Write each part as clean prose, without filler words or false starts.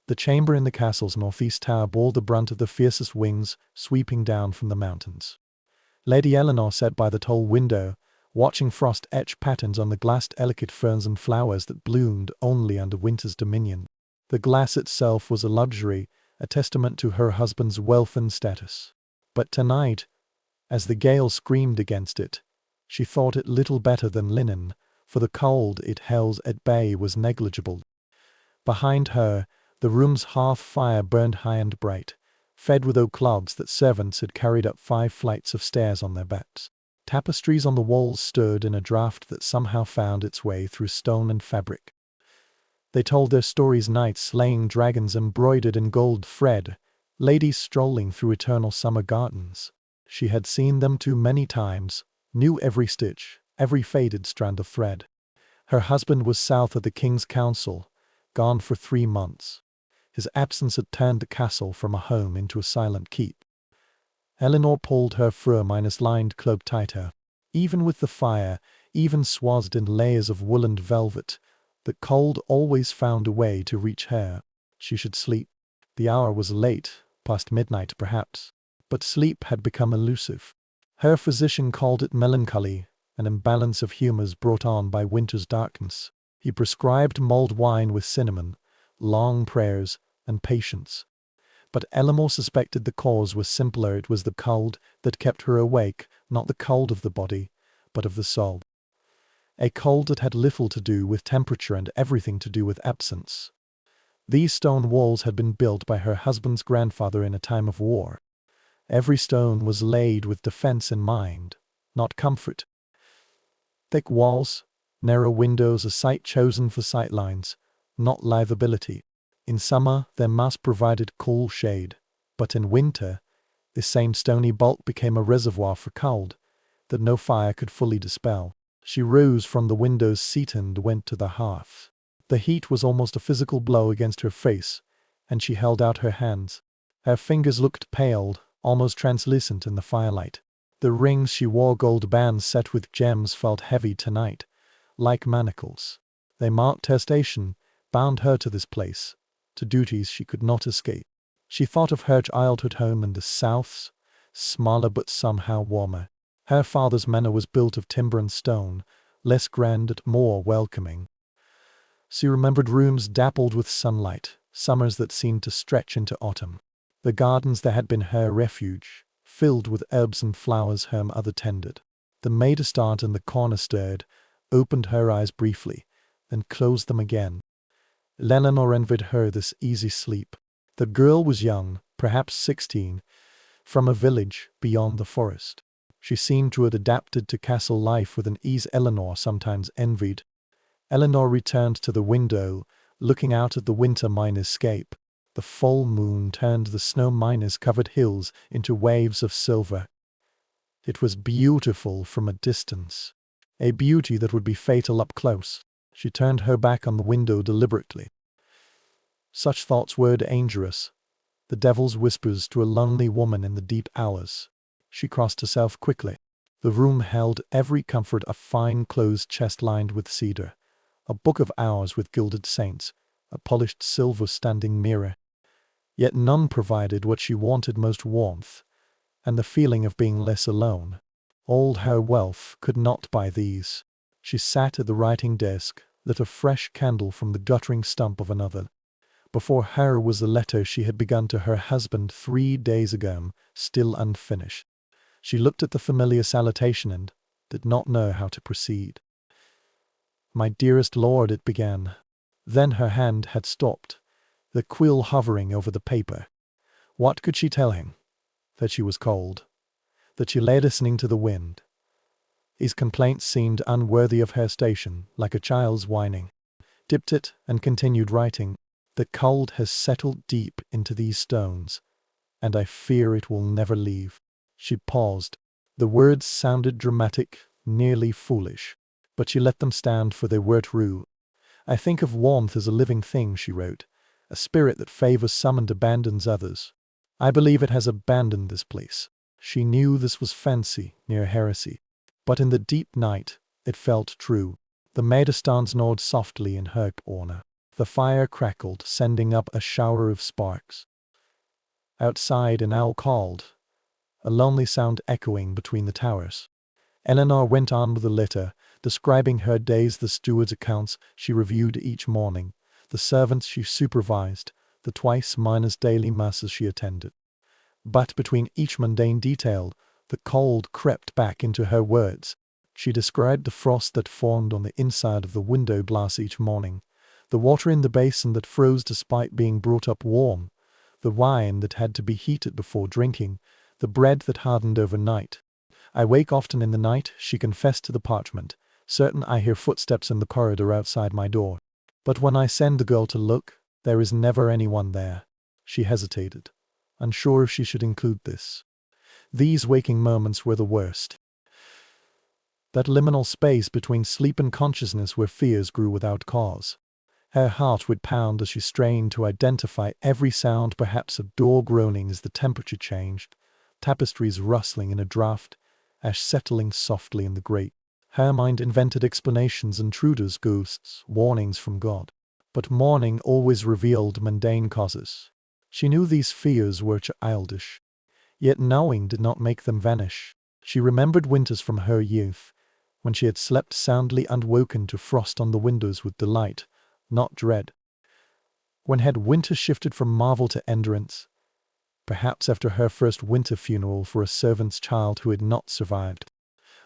The chamber in the castle's northeast tower bore the brunt of the fiercest winds sweeping down from the mountains. Lady Eleanor sat by the tall window, watching frost-etched patterns on the glassed delicate ferns and flowers that bloomed only under winter's dominion. The glass itself was a luxury, a testament to her husband's wealth and status. But tonight, as the gale screamed against it, she thought it little better than linen, for the cold it held at bay was negligible. Behind her, the room's hearth fire burned high and bright, fed with oak logs that servants had carried up 5 flights of stairs on their backs. Tapestries on the walls stirred in a draught that somehow found its way through stone and fabric. They told their stories, knights slaying dragons embroidered in gold thread, ladies strolling through eternal summer gardens. She had seen them too many times, knew every stitch, every faded strand of thread. Her husband was south of the king's council, gone for 3 months. His absence had turned the castle from a home into a silent keep. Eleanor pulled her fur-lined cloak tighter. Even with the fire, even swathed in layers of wool and velvet, the cold always found a way to reach her. She should sleep. The hour was late, past midnight perhaps, but sleep had become elusive. Her physician called it melancholy, an imbalance of humours brought on by winter's darkness. He prescribed mulled wine with cinnamon, long prayers, and patience. But Eleanor suspected the cause was simpler. It was the cold that kept her awake, not the cold of the body, but of the soul. A cold that had little to do with temperature and everything to do with absence. These stone walls had been built by her husband's grandfather in a time of war. Every stone was laid with defense in mind, not comfort. Thick walls, narrow windows, a site chosen for sightlines, not livability. In summer, their mass provided cool shade, but in winter, this same stony bulk became a reservoir for cold that no fire could fully dispel. She rose from the window's seat and went to the hearth. The heat was almost a physical blow against her face, and she held out her hands. Her fingers looked pale, almost translucent in the firelight. The rings she wore, gold bands set with gems, felt heavy tonight, like manacles. They marked her station, bound her to this place, to duties she could not escape. She thought of her childhood home in the south, smaller but somehow warmer. Her father's manor was built of timber and stone, less grand and more welcoming. She remembered rooms dappled with sunlight, summers that seemed to stretch into autumn. The gardens that had been her refuge, filled with herbs and flowers her mother tended. The maid assistant in the corner stirred, opened her eyes briefly, then closed them again. Eleanor envied her this easy sleep. The girl was young, perhaps 16, from a village beyond the forest. She seemed to have adapted to castle life with an ease Eleanor sometimes envied. Eleanor returned to the window, looking out at the winter minerscape. The full moon turned the snow-covered hills into waves of silver. It was beautiful from a distance, a beauty that would be fatal up close. She turned her back on the window deliberately. Such thoughts were dangerous, the devil's whispers to a lonely woman in the deep hours. She crossed herself quickly. The room held every comfort: a fine closed chest lined with cedar, a book of hours with gilded saints, a polished silver standing mirror. Yet none provided what she wanted most: warmth, and the feeling of being less alone. All her wealth could not buy these. She sat at the writing desk, lit a fresh candle from the guttering stump of another. Before her was the letter she had begun to her husband 3 days ago, still unfinished. She looked at the familiar salutation and did not know how to proceed. "My dearest lord," it began. Then her hand had stopped, the quill hovering over the paper. What could she tell him? That she was cold, that she lay listening to the wind. These complaints seemed unworthy of her station, like a child's whining. Dipped it and continued writing. "The cold has settled deep into these stones, and I fear it will never leave." She paused. The words sounded dramatic, nearly foolish, but she let them stand, for they were true. "I think of warmth as a living thing," she wrote, "a spirit that favors some and abandons others. I believe it has abandoned this place." She knew this was fancy, near heresy, but in the deep night it felt true. The maid nodded softly in her corner. The fire crackled, sending up a shower of sparks. Outside an owl called, a lonely sound echoing between the towers. Eleanor went on with the letter, describing her days, the steward's accounts she reviewed each morning, the servants she supervised, the twice minus daily masses she attended. But between each mundane detail, the cold crept back into her words. She described the frost that formed on the inside of the window glass each morning, the water in the basin that froze despite being brought up warm, the wine that had to be heated before drinking, the bread that hardened overnight. I wake often in the night, she confessed to the parchment, certain I hear footsteps in the corridor outside my door. But when I send the girl to look, there is never anyone there. She hesitated, unsure if she should include this. These waking moments were the worst. That liminal space between sleep and consciousness where fears grew without cause. Her heart would pound as she strained to identify every sound, perhaps of door groaning as the temperature changed, tapestries rustling in a draught, ash settling softly in the grate. Her mind invented explanations, intruders, ghosts, warnings from God. But morning always revealed mundane causes. She knew these fears were childish, yet knowing did not make them vanish. She remembered winters from her youth, when she had slept soundly and woken to frost on the windows with delight, not dread. When had winter shifted from marvel to endurance? Perhaps after her first winter funeral for a servant's child who had not survived.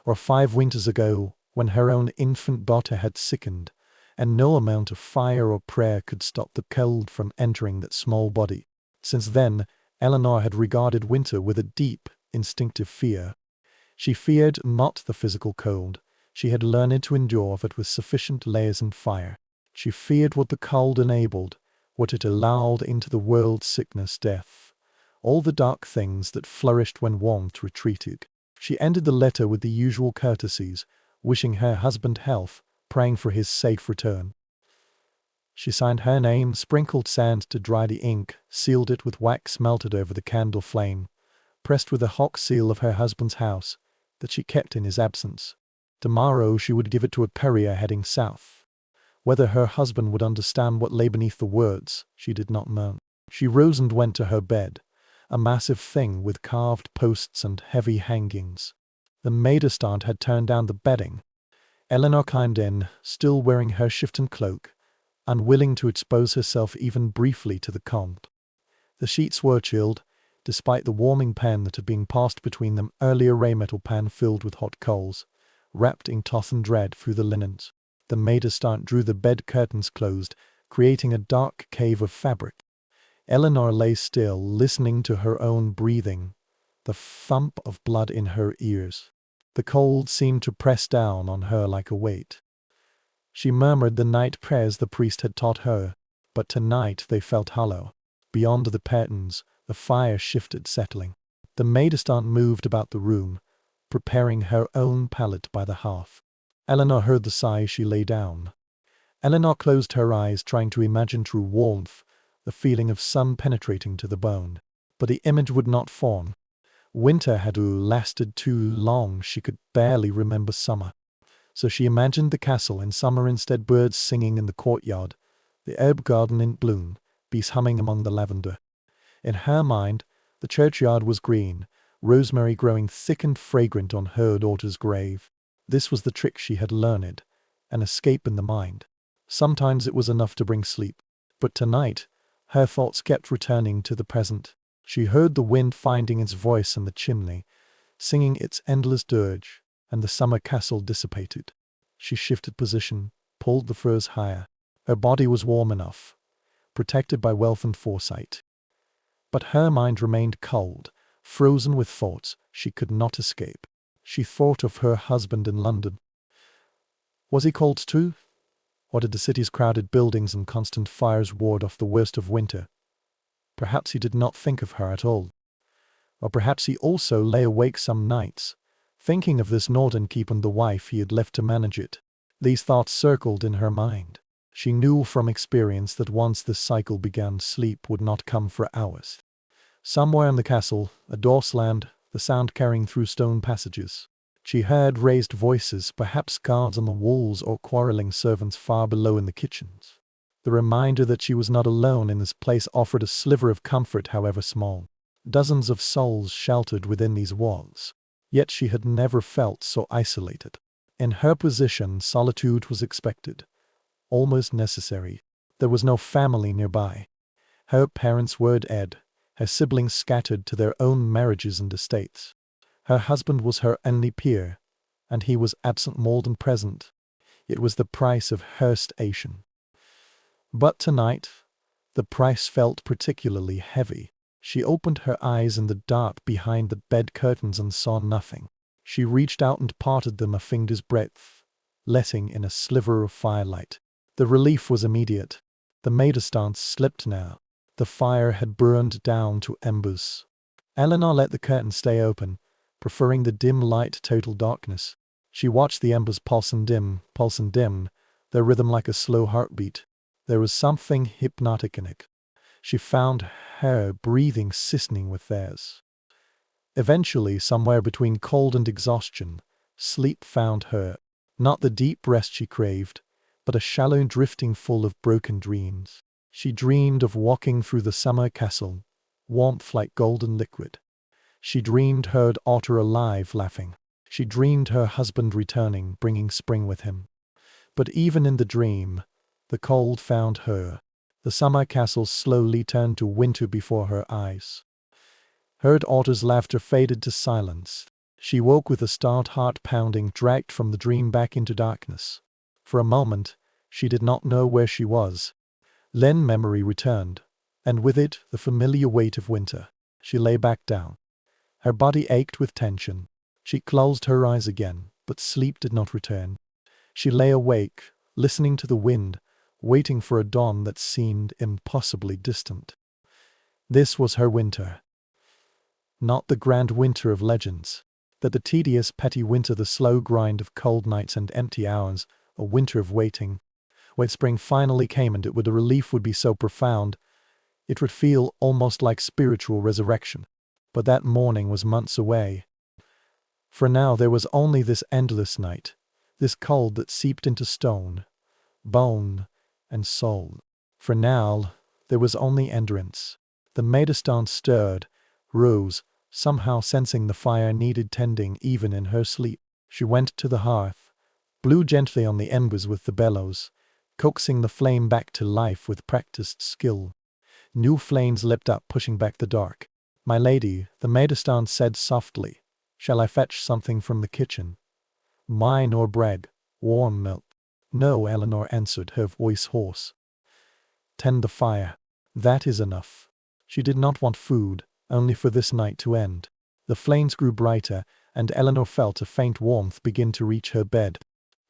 Or 5 winters ago, when her own infant daughter had sickened, and no amount of fire or prayer could stop the cold from entering that small body. Since then, Eleanor had regarded winter with a deep, instinctive fear. She feared not the physical cold. She had learned to endure it with sufficient layers and fire. She feared what the cold enabled, what it allowed into the world: sickness, death, all the dark things that flourished when warmth retreated. She ended the letter with the usual courtesies, wishing her husband health, praying for his safe return. She signed her name, sprinkled sand to dry the ink, sealed it with wax melted over the candle flame, pressed with the hawk seal of her husband's house, that she kept in his absence. Tomorrow she would give it to a courier heading south. Whether her husband would understand what lay beneath the words, she did not know. She rose and went to her bed, a massive thing with carved posts and heavy hangings. The maid-servant had turned down the bedding. Eleanor climbed in, still wearing her chiffon cloak, unwilling to expose herself even briefly to the cold. The sheets were chilled, despite the warming pan that had been passed between them earlier, a metal pan filled with hot coals, wrapped in cloth and dread through the linens. The maid-servant drew the bed curtains closed, creating a dark cave of fabric. Eleanor lay still, listening to her own breathing, the thump of blood in her ears. The cold seemed to press down on her like a weight. She murmured the night prayers the priest had taught her, but tonight they felt hollow. Beyond the curtains, the fire shifted, settling. The maid-servant moved about the room, preparing her own pallet by the hearth. Eleanor heard the sigh. She lay down. Eleanor closed her eyes, trying to imagine true warmth, the feeling of sun penetrating to the bone. But the image would not form. Winter had lasted too long. She could barely remember summer. So she imagined the castle in summer instead, birds singing in the courtyard, the herb garden in bloom, bees humming among the lavender. In her mind, the churchyard was green, rosemary growing thick and fragrant on her daughter's grave. This was the trick she had learned, an escape in the mind. Sometimes it was enough to bring sleep. But tonight, her thoughts kept returning to the present. She heard the wind finding its voice in the chimney, singing its endless dirge, and the summer castle dissipated. She shifted position, pulled the furs higher. Her body was warm enough, protected by wealth and foresight. But her mind remained cold, frozen with thoughts she could not escape. She thought of her husband in London. Was he cold too? Or did the city's crowded buildings and constant fires ward off the worst of winter? Perhaps he did not think of her at all. Or perhaps he also lay awake some nights, thinking of this northern keep and the wife he had left to manage it. These thoughts circled in her mind. She knew from experience that once this cycle began, sleep would not come for hours. Somewhere in the castle, a door slammed, the sound carrying through stone passages. She heard raised voices, perhaps guards on the walls or quarreling servants far below in the kitchens. The reminder that she was not alone in this place offered a sliver of comfort, however small. Dozens of souls sheltered within these walls. Yet she had never felt so isolated. In her position, solitude was expected, almost necessary. There was no family nearby. Her parents were dead, her siblings scattered to their own marriages and estates. Her husband was her only peer, and he was absent more than present. It was the price of her station. But tonight, the price felt particularly heavy. She opened her eyes in the dark behind the bed curtains and saw nothing. She reached out and parted them a finger's breadth, letting in a sliver of firelight. The relief was immediate. The maidstance slipped now. The fire had burned down to embers. Eleanor let the curtain stay open, preferring the dim light to total darkness. She watched the embers pulse and dim, their rhythm like a slow heartbeat. There was something hypnotic in it. She found her breathing syncing with theirs. Eventually, somewhere between cold and exhaustion, sleep found her. Not the deep rest she craved, but a shallow drifting full of broken dreams. She dreamed of walking through the summer castle, warmth like golden liquid. She dreamed her daughter alive, laughing. She dreamed her husband returning, bringing spring with him. But even in the dream, the cold found her. The summer castle slowly turned to winter before her eyes. Her daughter's laughter faded to silence. She woke with a start, heart pounding, dragged from the dream back into darkness. For a moment, she did not know where she was. Then memory returned, and with it the familiar weight of winter. She lay back down. Her body ached with tension. She closed her eyes again, but sleep did not return. She lay awake, listening to the wind, waiting for a dawn that seemed impossibly distant. This was her winter. Not the grand winter of legends, but the tedious, petty winter, the slow grind of cold nights and empty hours, a winter of waiting. When spring finally came, and the relief would be so profound, it would feel almost like spiritual resurrection. But that morning was months away. For now there was only this endless night, this cold that seeped into stone, bone, and soul. For now there was only endurance. The maidstance stirred, rose, somehow sensing the fire needed tending even in her sleep. She went to the hearth, blew gently on the embers with the bellows, coaxing the flame back to life with practiced skill. New flames leapt up, pushing back the dark. "My lady," the maidstance said softly, "shall I fetch something from the kitchen? Wine or bread, warm milk?" "No," Eleanor answered, her voice hoarse. "Tend the fire. That is enough." She did not want food, only for this night to end. The flames grew brighter, and Eleanor felt a faint warmth begin to reach her bed.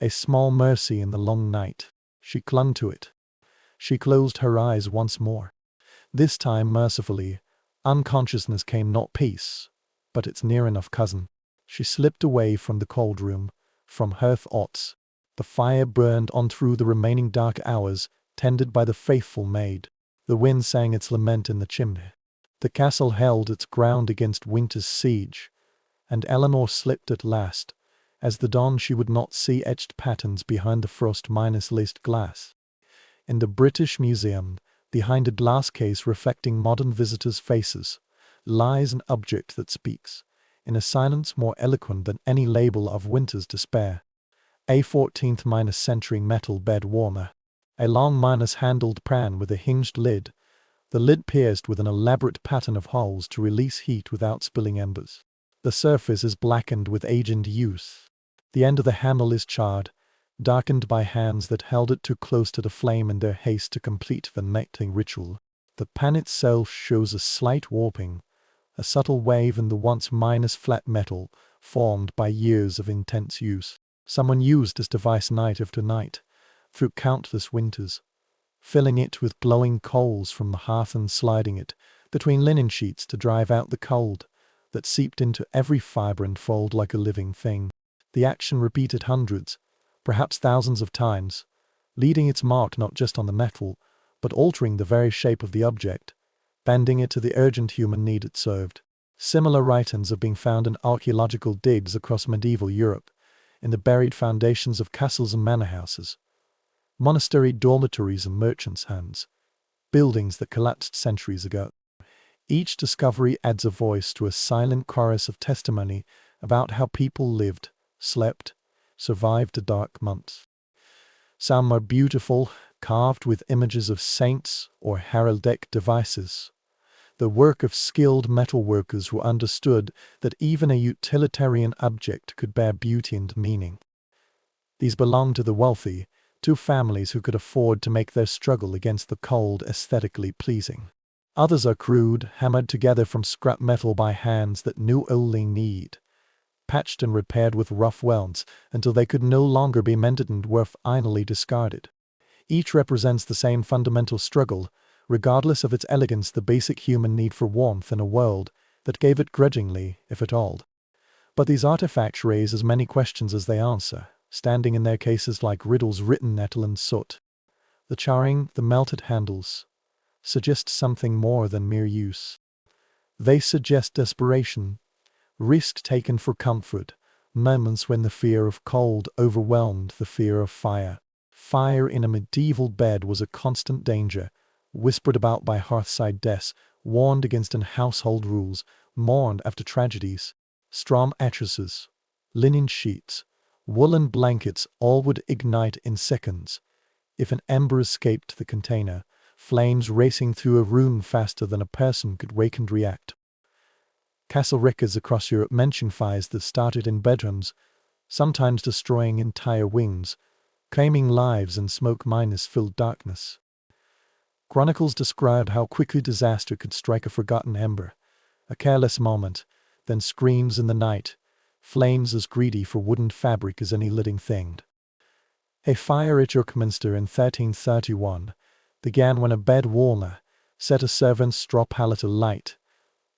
A small mercy in the long night. She clung to it. She closed her eyes once more. This time, mercifully, unconsciousness came, not peace, but its near enough cousin. She slipped away from the cold room, from her thoughts. The fire burned on through the remaining dark hours, tended by the faithful maid. The wind sang its lament in the chimney. The castle held its ground against winter's siege, and Eleanor slipped at last. As the dawn, she would not see etched patterns behind the frost-laced glass. In the British Museum, behind a glass case reflecting modern visitors' faces, lies an object that speaks, in a silence more eloquent than any label of winter's despair. A 14th-century metal bed warmer. A long handled pan with a hinged lid, the lid pierced with an elaborate pattern of holes to release heat without spilling embers. The surface is blackened with age and use. The end of the handle is charred, darkened by hands that held it too close to the flame in their haste to complete the mating ritual. The pan itself shows a slight warping, a subtle wave in the once flat metal, formed by years of intense use. Someone used this device night after night, through countless winters, filling it with glowing coals from the hearth and sliding it between linen sheets to drive out the cold that seeped into every fibre and fold like a living thing. The action repeated hundreds, perhaps thousands of times, leaving its mark not just on the metal, but altering the very shape of the object, bending it to the urgent human need it served. Similar writings have been found in archaeological digs across medieval Europe, in the buried foundations of castles and manor houses. monastery dormitories and merchants' hands, buildings that collapsed centuries ago. Each discovery adds a voice to a silent chorus of testimony about how people lived, slept, survived the dark months. Some are beautiful, carved with images of saints or heraldic devices, the work of skilled metalworkers who understood that even a utilitarian object could bear beauty and meaning. These belong to the wealthy, to families who could afford to make their struggle against the cold aesthetically pleasing. Others are crude, hammered together from scrap metal by hands that knew only need, patched and repaired with rough welds until they could no longer be mended and were finally discarded. Each represents the same fundamental struggle, regardless of its elegance, the basic human need for warmth in a world that gave it grudgingly, if at all. But these artifacts raise as many questions as they answer, standing in their cases like riddles written nettle and soot. The charring, the melted handles, suggest something more than mere use. They suggest desperation, risk taken for comfort, moments when the fear of cold overwhelmed the fear of fire. Fire in a medieval bed was a constant danger, whispered about by hearthside desks, warned against in household rules, mourned after tragedies. Straw mattresses, linen sheets, woolen blankets all would ignite in seconds. If an ember escaped the container, flames racing through a room faster than a person could wake and react. Castle records across Europe mention fires that started in bedrooms, sometimes destroying entire wings, claiming lives in smoke filled darkness. Chronicles described how quickly disaster could strike a forgotten ember, a careless moment, then screams in the night, flames as greedy for wooden fabric as any living thing. A fire at Yorkminster in 1331 began when a bed warmer set a servant's straw pallet alight,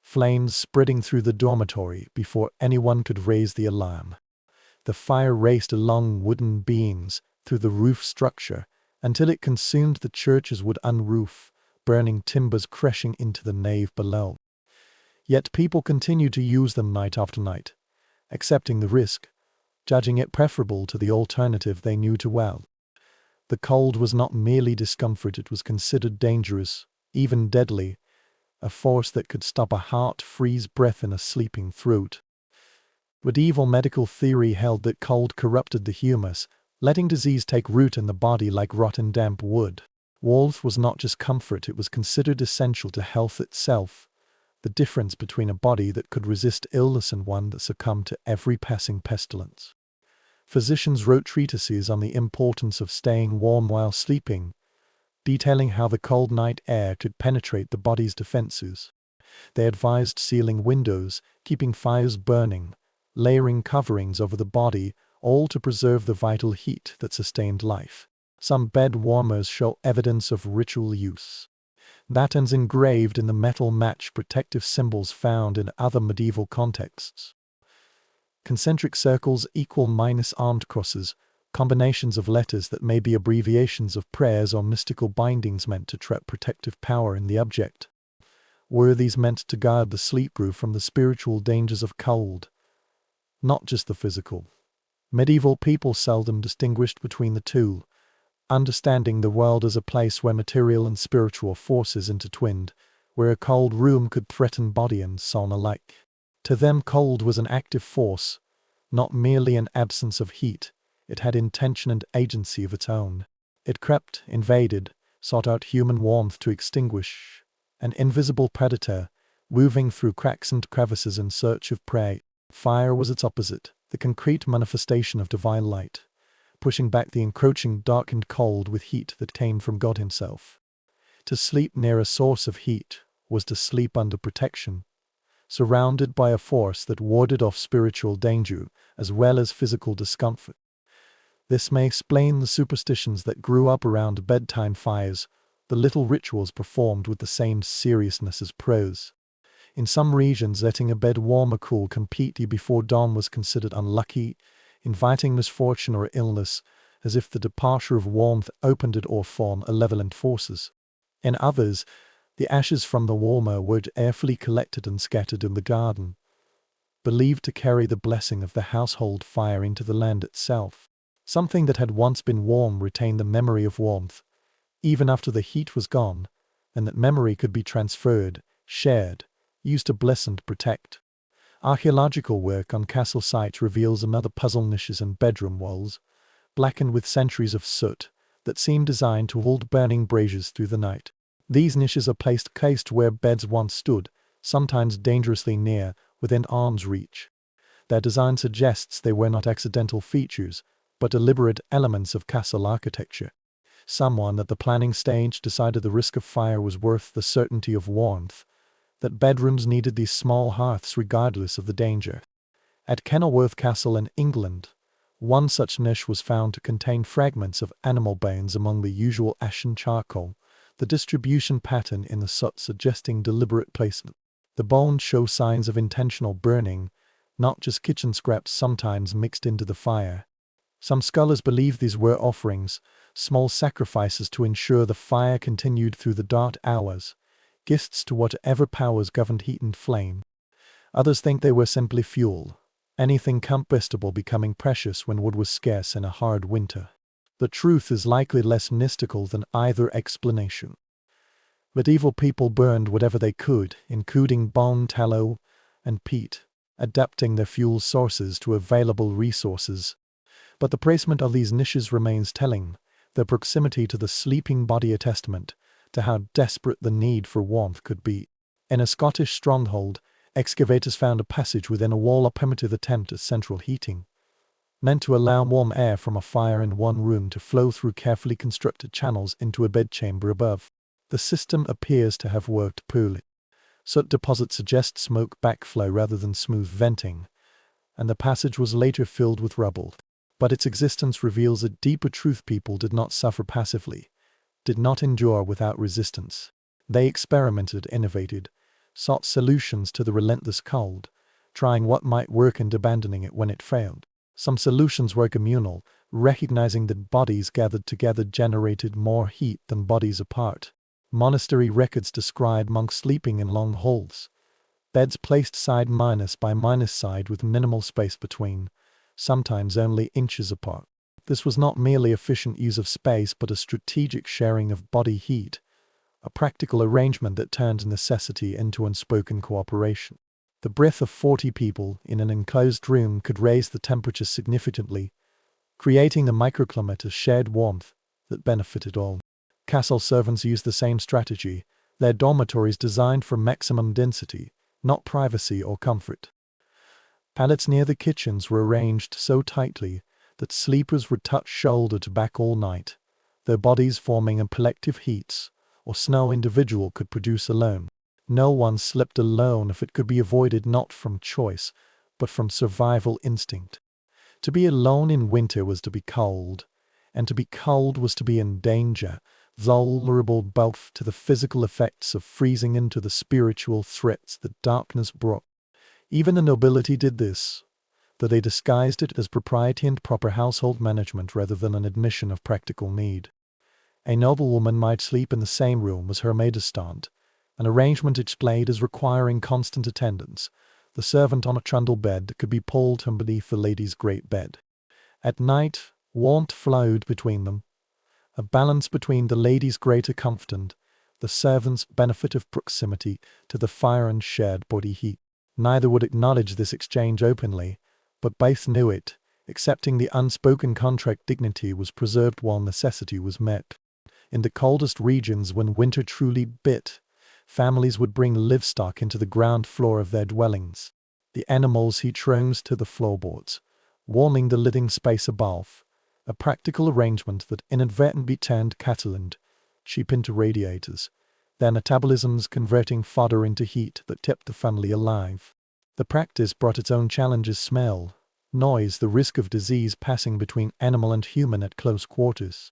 flames spreading through the dormitory before anyone could raise the alarm. The fire raced along wooden beams through the roof structure until it consumed the church's wood unroof, burning timbers crashing into the nave below. Yet people continued to use them night after night, accepting the risk, judging it preferable to the alternative they knew too well. The cold was not merely discomfort, it was considered dangerous, even deadly, a force that could stop a heart freeze breath in a sleeping throat. Medieval medical theory held that cold corrupted the humus, letting disease take root in the body like rotten damp wood. Warmth was not just comfort, it was considered essential to health itself, the difference between a body that could resist illness and one that succumbed to every passing pestilence. Physicians wrote treatises on the importance of staying warm while sleeping, detailing how the cold night air could penetrate the body's defenses. They advised sealing windows, keeping fires burning, layering coverings over the body, all to preserve the vital heat that sustained life. Some bed warmers show evidence of ritual use. Patterns engraved in the metal match protective symbols found in other medieval contexts. Concentric circles equal -armed crosses, combinations of letters that may be abbreviations of prayers or mystical bindings meant to trap protective power in the object. Were these meant to guard the sleeper from the spiritual dangers of cold, not just the physical? Medieval people seldom distinguished between the two, understanding the world as a place where material and spiritual forces intertwined, where a cold room could threaten body and soul alike. To them, cold was an active force, not merely an absence of heat. It had intention and agency of its own. It crept, invaded, sought out human warmth to extinguish, an invisible predator, moving through cracks and crevices in search of prey. Fire was its opposite, the concrete manifestation of divine light, pushing back the encroaching dark and cold with heat that came from God himself. To sleep near a source of heat was to sleep under protection, surrounded by a force that warded off spiritual danger as well as physical discomfort. This may explain the superstitions that grew up around bedtime fires, the little rituals performed with the same seriousness as prayers. In some regions, letting a bed warmer cool completely before dawn was considered unlucky, inviting misfortune or illness, as if the departure of warmth opened it or formed malevolent forces. In others, the ashes from the warmer were carefully collected and scattered in the garden, believed to carry the blessing of the household fire into the land itself. Something that had once been warm retained the memory of warmth, even after the heat was gone, and that memory could be transferred, shared, used to bless and protect. Archaeological work on castle sites reveals another puzzle: niches and bedroom walls, blackened with centuries of soot, that seem designed to hold burning braziers through the night. These niches are placed cased where beds once stood, sometimes dangerously near, within arm's reach. Their design suggests they were not accidental features, but deliberate elements of castle architecture. Someone at the planning stage decided the risk of fire was worth the certainty of warmth, that bedrooms needed these small hearths regardless of the danger. At Kenilworth Castle in England, one such niche was found to contain fragments of animal bones among the usual ashen charcoal, the distribution pattern in the soot suggesting deliberate placement. The bones show signs of intentional burning, not just kitchen scraps sometimes mixed into the fire. Some scholars believe these were offerings, small sacrifices to ensure the fire continued through the dark hours, gifts to whatever powers governed heat and flame. Others think they were simply fuel, anything combustible becoming precious when wood was scarce in a hard winter. The truth is likely less mystical than either explanation. Medieval people burned whatever they could, including bone, tallow, and peat, adapting their fuel sources to available resources. But the placement of these niches remains telling, their proximity to the sleeping body a testament to how desperate the need for warmth could be. In a Scottish stronghold, excavators found a passage within a wall, a primitive attempt at central heating, meant to allow warm air from a fire in one room to flow through carefully constructed channels into a bedchamber above. The system appears to have worked poorly. Soot deposits suggest smoke backflow rather than smooth venting, and the passage was later filled with rubble. But its existence reveals a deeper truth: people did not suffer passively, did not endure without resistance. They experimented, innovated, sought solutions to the relentless cold, trying what might work and abandoning it when it failed. Some solutions were communal, recognizing that bodies gathered together generated more heat than bodies apart. Monastery records describe monks sleeping in long halls, beds placed side by side with minimal space between, sometimes only inches apart. This was not merely efficient use of space but a strategic sharing of body heat, a practical arrangement that turned necessity into unspoken cooperation. The breath of 40 people in an enclosed room could raise the temperature significantly, creating a microclimate of shared warmth that benefited all. Castle servants used the same strategy, their dormitories designed for maximum density, not privacy or comfort. Pallets near the kitchens were arranged so tightly that sleepers were tucked shoulder to back all night, their bodies forming in collective heats, or no individual could produce alone. No one slept alone if it could be avoided, not from choice, but from survival instinct. To be alone in winter was to be cold, and to be cold was to be in danger, vulnerable both to the physical effects of freezing and to the spiritual threats that darkness brought. Even the nobility did this, though they disguised it as propriety and proper household management rather than an admission of practical need. A noblewoman might sleep in the same room as her maid-de-stand, an arrangement explained as requiring constant attendance. The servant on a trundle bed could be pulled from beneath the lady's great bed. At night, warmth flowed between them, a balance between the lady's greater comfort and the servant's benefit of proximity to the fire and shared body heat. Neither would acknowledge this exchange openly, but both knew it, accepting the unspoken contract. Dignity was preserved while necessity was met. In the coldest regions, when winter truly bit, families would bring livestock into the ground floor of their dwellings. The animals heat rooms to the floorboards, warming the living space above, a practical arrangement that inadvertently turned cattle and sheep into radiators, their metabolisms converting fodder into heat that kept the family alive. The practice brought its own challenges: smell, noise, the risk of disease passing between animal and human at close quarters.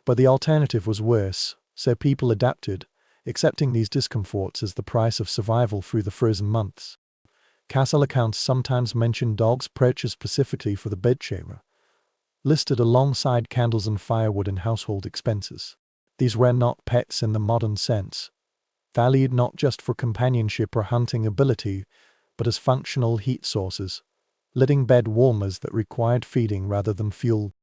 But the alternative was worse, so people adapted, accepting these discomforts as the price of survival through the frozen months. Castle accounts sometimes mention dogs purchased specifically for the bedchamber, listed alongside candles and firewood and household expenses. These were not pets in the modern sense, valued not just for companionship or hunting ability, but as functional heat sources, living bed warmers that required feeding rather than fuel.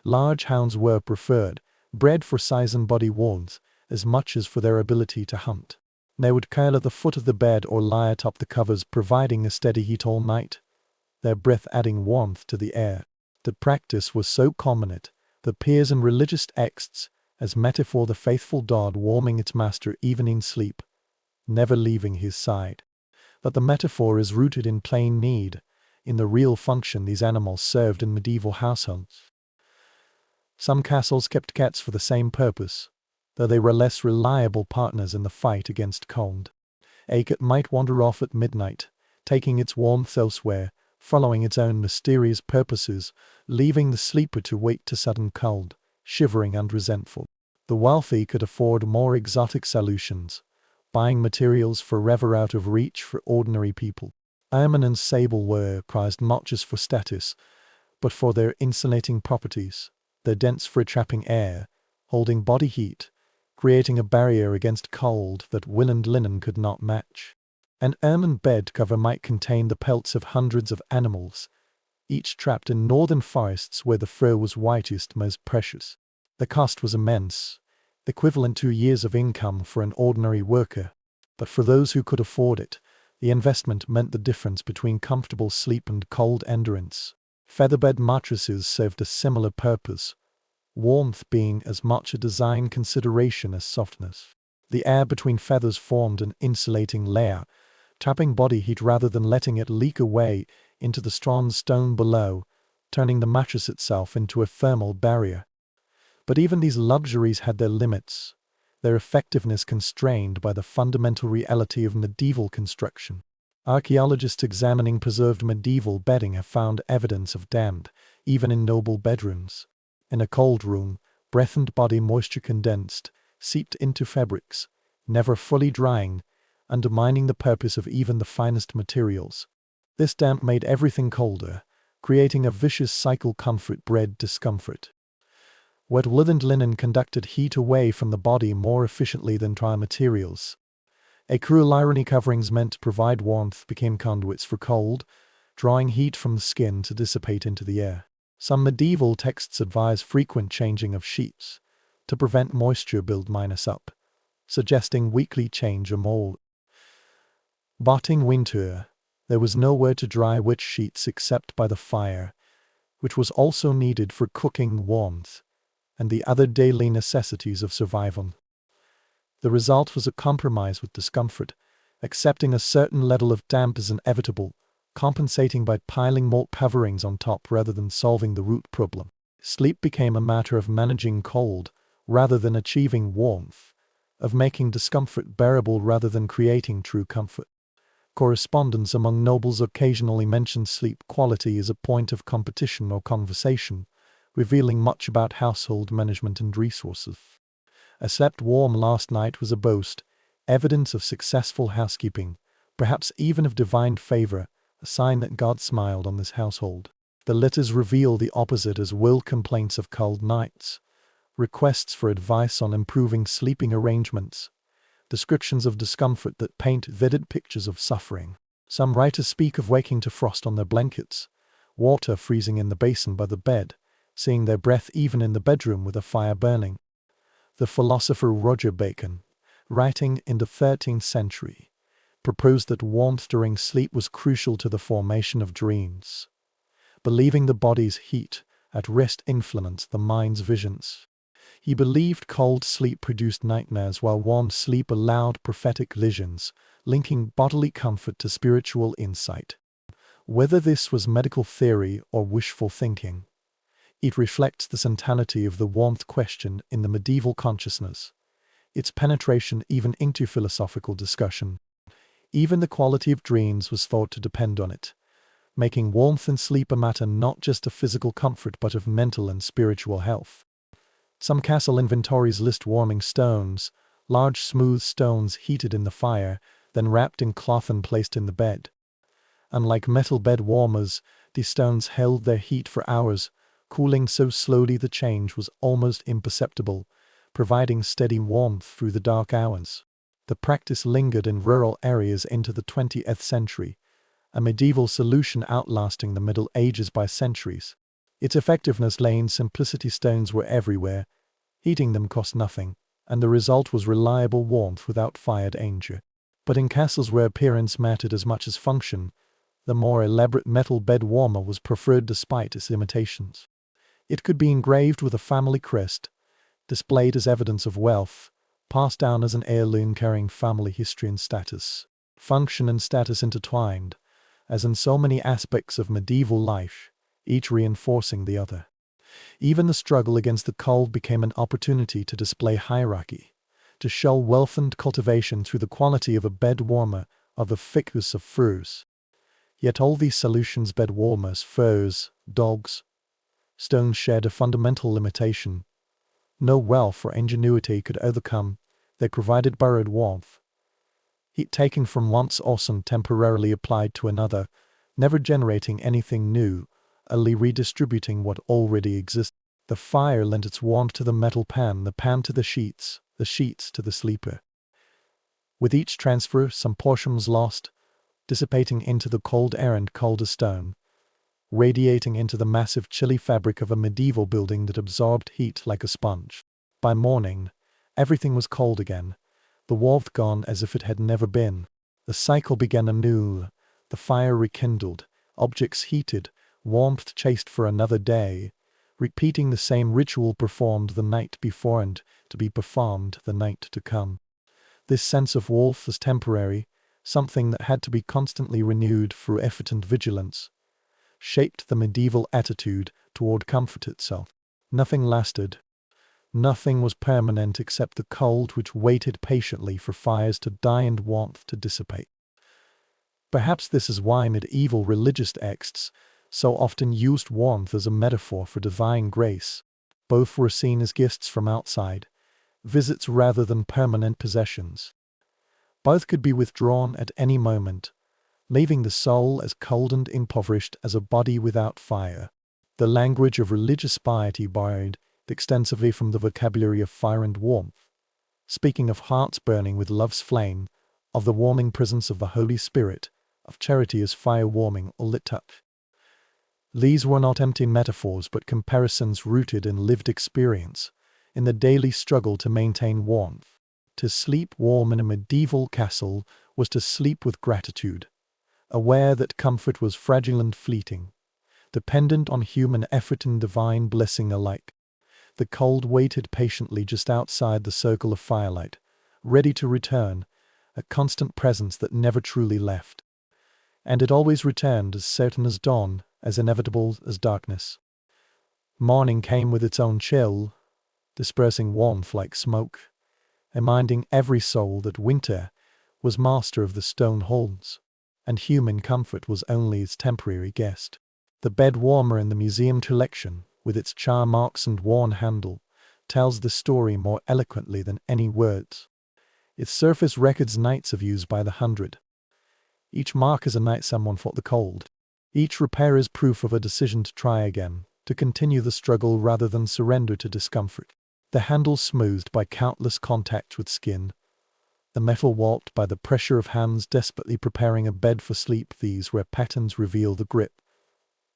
Large hounds were preferred, bred for size and body warmth, as much as for their ability to hunt. They would curl at the foot of the bed or lie atop the covers, providing a steady heat all night, their breath adding warmth to the air. The practice was so common it, the peers and religious texts, as metaphor the faithful dog warming its master even in sleep, never leaving his side. But the metaphor is rooted in plain need, in the real function these animals served in medieval households. Some castles kept cats for the same purpose, though they were less reliable partners in the fight against cold. A cat might wander off at midnight, taking its warmth elsewhere, following its own mysterious purposes, leaving the sleeper to wake to sudden cold, shivering and resentful. The wealthy could afford more exotic solutions, buying materials forever out of reach for ordinary people. Ermine and sable were prized not just for status, but for their insulating properties, their dense fur trapping air, holding body heat, creating a barrier against cold that wool and linen could not match. An ermine bed cover might contain the pelts of hundreds of animals, each trapped in northern forests where the fur was whitest, most precious. The cost was immense, equivalent to years of income for an ordinary worker. But for those who could afford it, the investment meant the difference between comfortable sleep and cold endurance. Featherbed mattresses served a similar purpose, warmth being as much a design consideration as softness. The air between feathers formed an insulating layer, trapping body heat rather than letting it leak away into the strong stone below, turning the mattress itself into a thermal barrier. But even these luxuries had their limits, their effectiveness constrained by the fundamental reality of medieval construction. Archaeologists examining preserved medieval bedding have found evidence of damp, even in noble bedrooms. In a cold room, breath and body moisture condensed, seeped into fabrics, never fully drying, undermining the purpose of even the finest materials. This damp made everything colder, creating a vicious cycle: comfort bred discomfort. Wet wool and linen conducted heat away from the body more efficiently than dry materials. A cruel irony: coverings meant to provide warmth became conduits for cold, drawing heat from the skin to dissipate into the air. Some medieval texts advise frequent changing of sheets to prevent moisture build up, suggesting weekly change or mold. But in winter, there was nowhere to dry wet sheets except by the fire, which was also needed for cooking, warmth, and the other daily necessities of survival. The result was a compromise with discomfort, accepting a certain level of damp as inevitable, compensating by piling more coverings on top rather than solving the root problem. Sleep became a matter of managing cold rather than achieving warmth, of making discomfort bearable rather than creating true comfort. Correspondence among nobles occasionally mentioned sleep quality as a point of competition or conversation, revealing much about household management and resources. "I slept warm last night" was a boast, evidence of successful housekeeping, perhaps even of divine favor, a sign that God smiled on this household. The letters reveal the opposite as will complaints of cold nights, requests for advice on improving sleeping arrangements, descriptions of discomfort that paint vivid pictures of suffering. Some writers speak of waking to frost on their blankets, water freezing in the basin by the bed, seeing their breath even in the bedroom with a fire burning. The philosopher Roger Bacon, writing in the 13th century, proposed that warmth during sleep was crucial to the formation of dreams, believing the body's heat at rest influenced the mind's visions. He believed cold sleep produced nightmares while warm sleep allowed prophetic visions, linking bodily comfort to spiritual insight. Whether this was medical theory or wishful thinking, it reflects the centrality of the warmth question in the medieval consciousness, its penetration even into philosophical discussion. Even the quality of dreams was thought to depend on it, making warmth and sleep a matter not just of physical comfort but of mental and spiritual health. Some castle inventories list warming stones, large smooth stones heated in the fire, then wrapped in cloth and placed in the bed. Unlike metal bed warmers, these stones held their heat for hours, cooling so slowly the change was almost imperceptible, providing steady warmth through the dark hours. The practice lingered in rural areas into the 20th century, a medieval solution outlasting the Middle Ages by centuries. Its effectiveness lay in simplicity. Stones were everywhere, heating them cost nothing, and the result was reliable warmth without fire danger. But in castles where appearance mattered as much as function, the more elaborate metal bed warmer was preferred despite its limitations. It could be engraved with a family crest, displayed as evidence of wealth, passed down as an heirloom carrying family history and status. Function and status intertwined, as in so many aspects of medieval life, each reinforcing the other. Even the struggle against the cold became an opportunity to display hierarchy, to show wealth and cultivation through the quality of a bed warmer or the thickness of furs. Yet all these solutions, bed warmers, furs, dogs, stones, shared a fundamental limitation. No wealth or ingenuity could overcome. They provided borrowed warmth, heat taken from once awesome temporarily applied to another, never generating anything new, only redistributing what already existed. The fire lent its warmth to the metal pan, the pan to the sheets to the sleeper. With each transfer, some portion was lost, dissipating into the cold air and colder stone, radiating into the massive chilly fabric of a medieval building that absorbed heat like a sponge. By morning, everything was cold again, the warmth gone as if it had never been. The cycle began anew, the fire rekindled, objects heated, warmth chased for another day, repeating the same ritual performed the night before and to be performed the night to come. This sense of warmth was temporary, something that had to be constantly renewed through effort and vigilance, shaped the medieval attitude toward comfort itself. Nothing lasted. Nothing was permanent except the cold which waited patiently for fires to die and warmth to dissipate. Perhaps this is why medieval religious texts so often used warmth as a metaphor for divine grace. Both were seen as gifts from outside, visits rather than permanent possessions. Both could be withdrawn at any moment, leaving the soul as cold and impoverished as a body without fire. The language of religious piety borrowed extensively from the vocabulary of fire and warmth, speaking of hearts burning with love's flame, of the warming presence of the Holy Spirit, of charity as fire warming or lit up. These were not empty metaphors but comparisons rooted in lived experience, in the daily struggle to maintain warmth. To sleep warm in a medieval castle was to sleep with gratitude, aware that comfort was fragile and fleeting, dependent on human effort and divine blessing alike. The cold waited patiently just outside the circle of firelight, ready to return, a constant presence that never truly left. And it always returned, as certain as dawn, as inevitable as darkness. Morning came with its own chill, dispersing warmth like smoke, reminding every soul that winter was master of the stone halls, and human comfort was only its temporary guest. The bed warmer in the museum collection, with its char marks and worn handle, tells the story more eloquently than any words. Its surface records nights of use by the hundred. Each mark is a night someone fought the cold. Each repair is proof of a decision to try again, to continue the struggle rather than surrender to discomfort. The handle smoothed by countless contacts with skin, the metal warped by the pressure of hands desperately preparing a bed for sleep. These where patterns reveal the grip,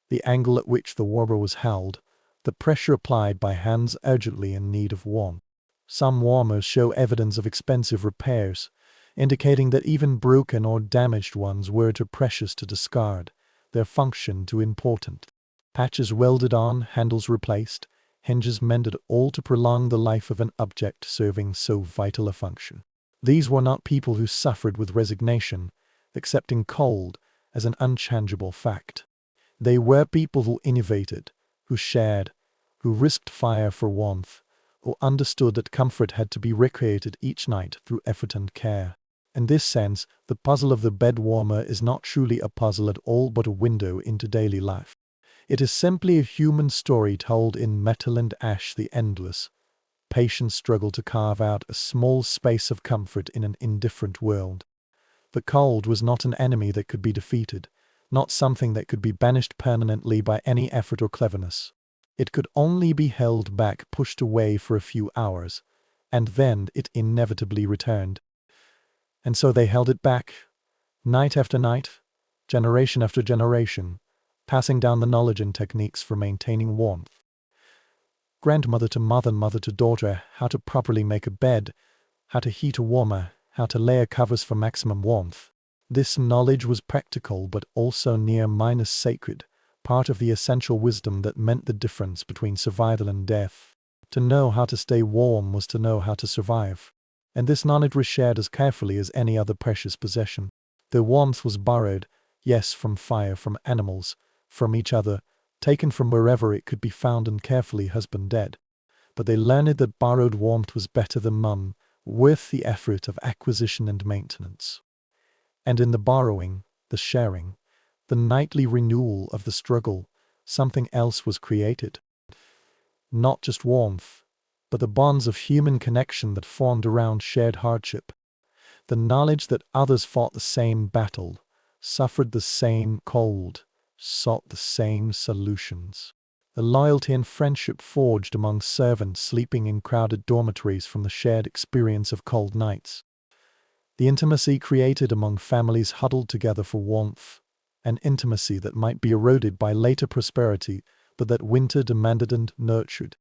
the angle at which the warmer was held, the pressure applied by hands urgently in need of warmth. Some warmers show evidence of expensive repairs, indicating that even broken or damaged ones were too precious to discard, their function too important. Patches welded on, handles replaced, hinges mended, all to prolong the life of an object serving so vital a function. These were not people who suffered with resignation, accepting cold as an unchangeable fact. They were people who innovated, who shared, who risked fire for warmth, who understood that comfort had to be recreated each night through effort and care. In this sense, the puzzle of the bed warmer is not truly a puzzle at all but a window into daily life. It is simply a human story told in metal and ash, the endless, patient struggle to carve out a small space of comfort in an indifferent world. The cold was not an enemy that could be defeated, not something that could be banished permanently by any effort or cleverness. It could only be held back, pushed away for a few hours, and then it inevitably returned. And so they held it back, night after night, generation after generation, passing down the knowledge and techniques for maintaining warmth. Grandmother to mother, mother to daughter, how to properly make a bed, how to heat a warmer, how to layer covers for maximum warmth. This knowledge was practical but also near sacred, part of the essential wisdom that meant the difference between survival and death. To know how to stay warm was to know how to survive, and this knowledge was shared as carefully as any other precious possession. The warmth was borrowed, yes, from fire, from animals, from each other, taken from wherever it could be found and carefully husbanded. But they learned that borrowed warmth was better than none, worth the effort of acquisition and maintenance. And in the borrowing, the sharing, the nightly renewal of the struggle, something else was created. Not just warmth, but the bonds of human connection that formed around shared hardship. The knowledge that others fought the same battle, suffered the same cold, sought the same solutions. The loyalty and friendship forged among servants sleeping in crowded dormitories from the shared experience of cold nights. The intimacy created among families huddled together for warmth, an intimacy that might be eroded by later prosperity, but that winter demanded and nurtured.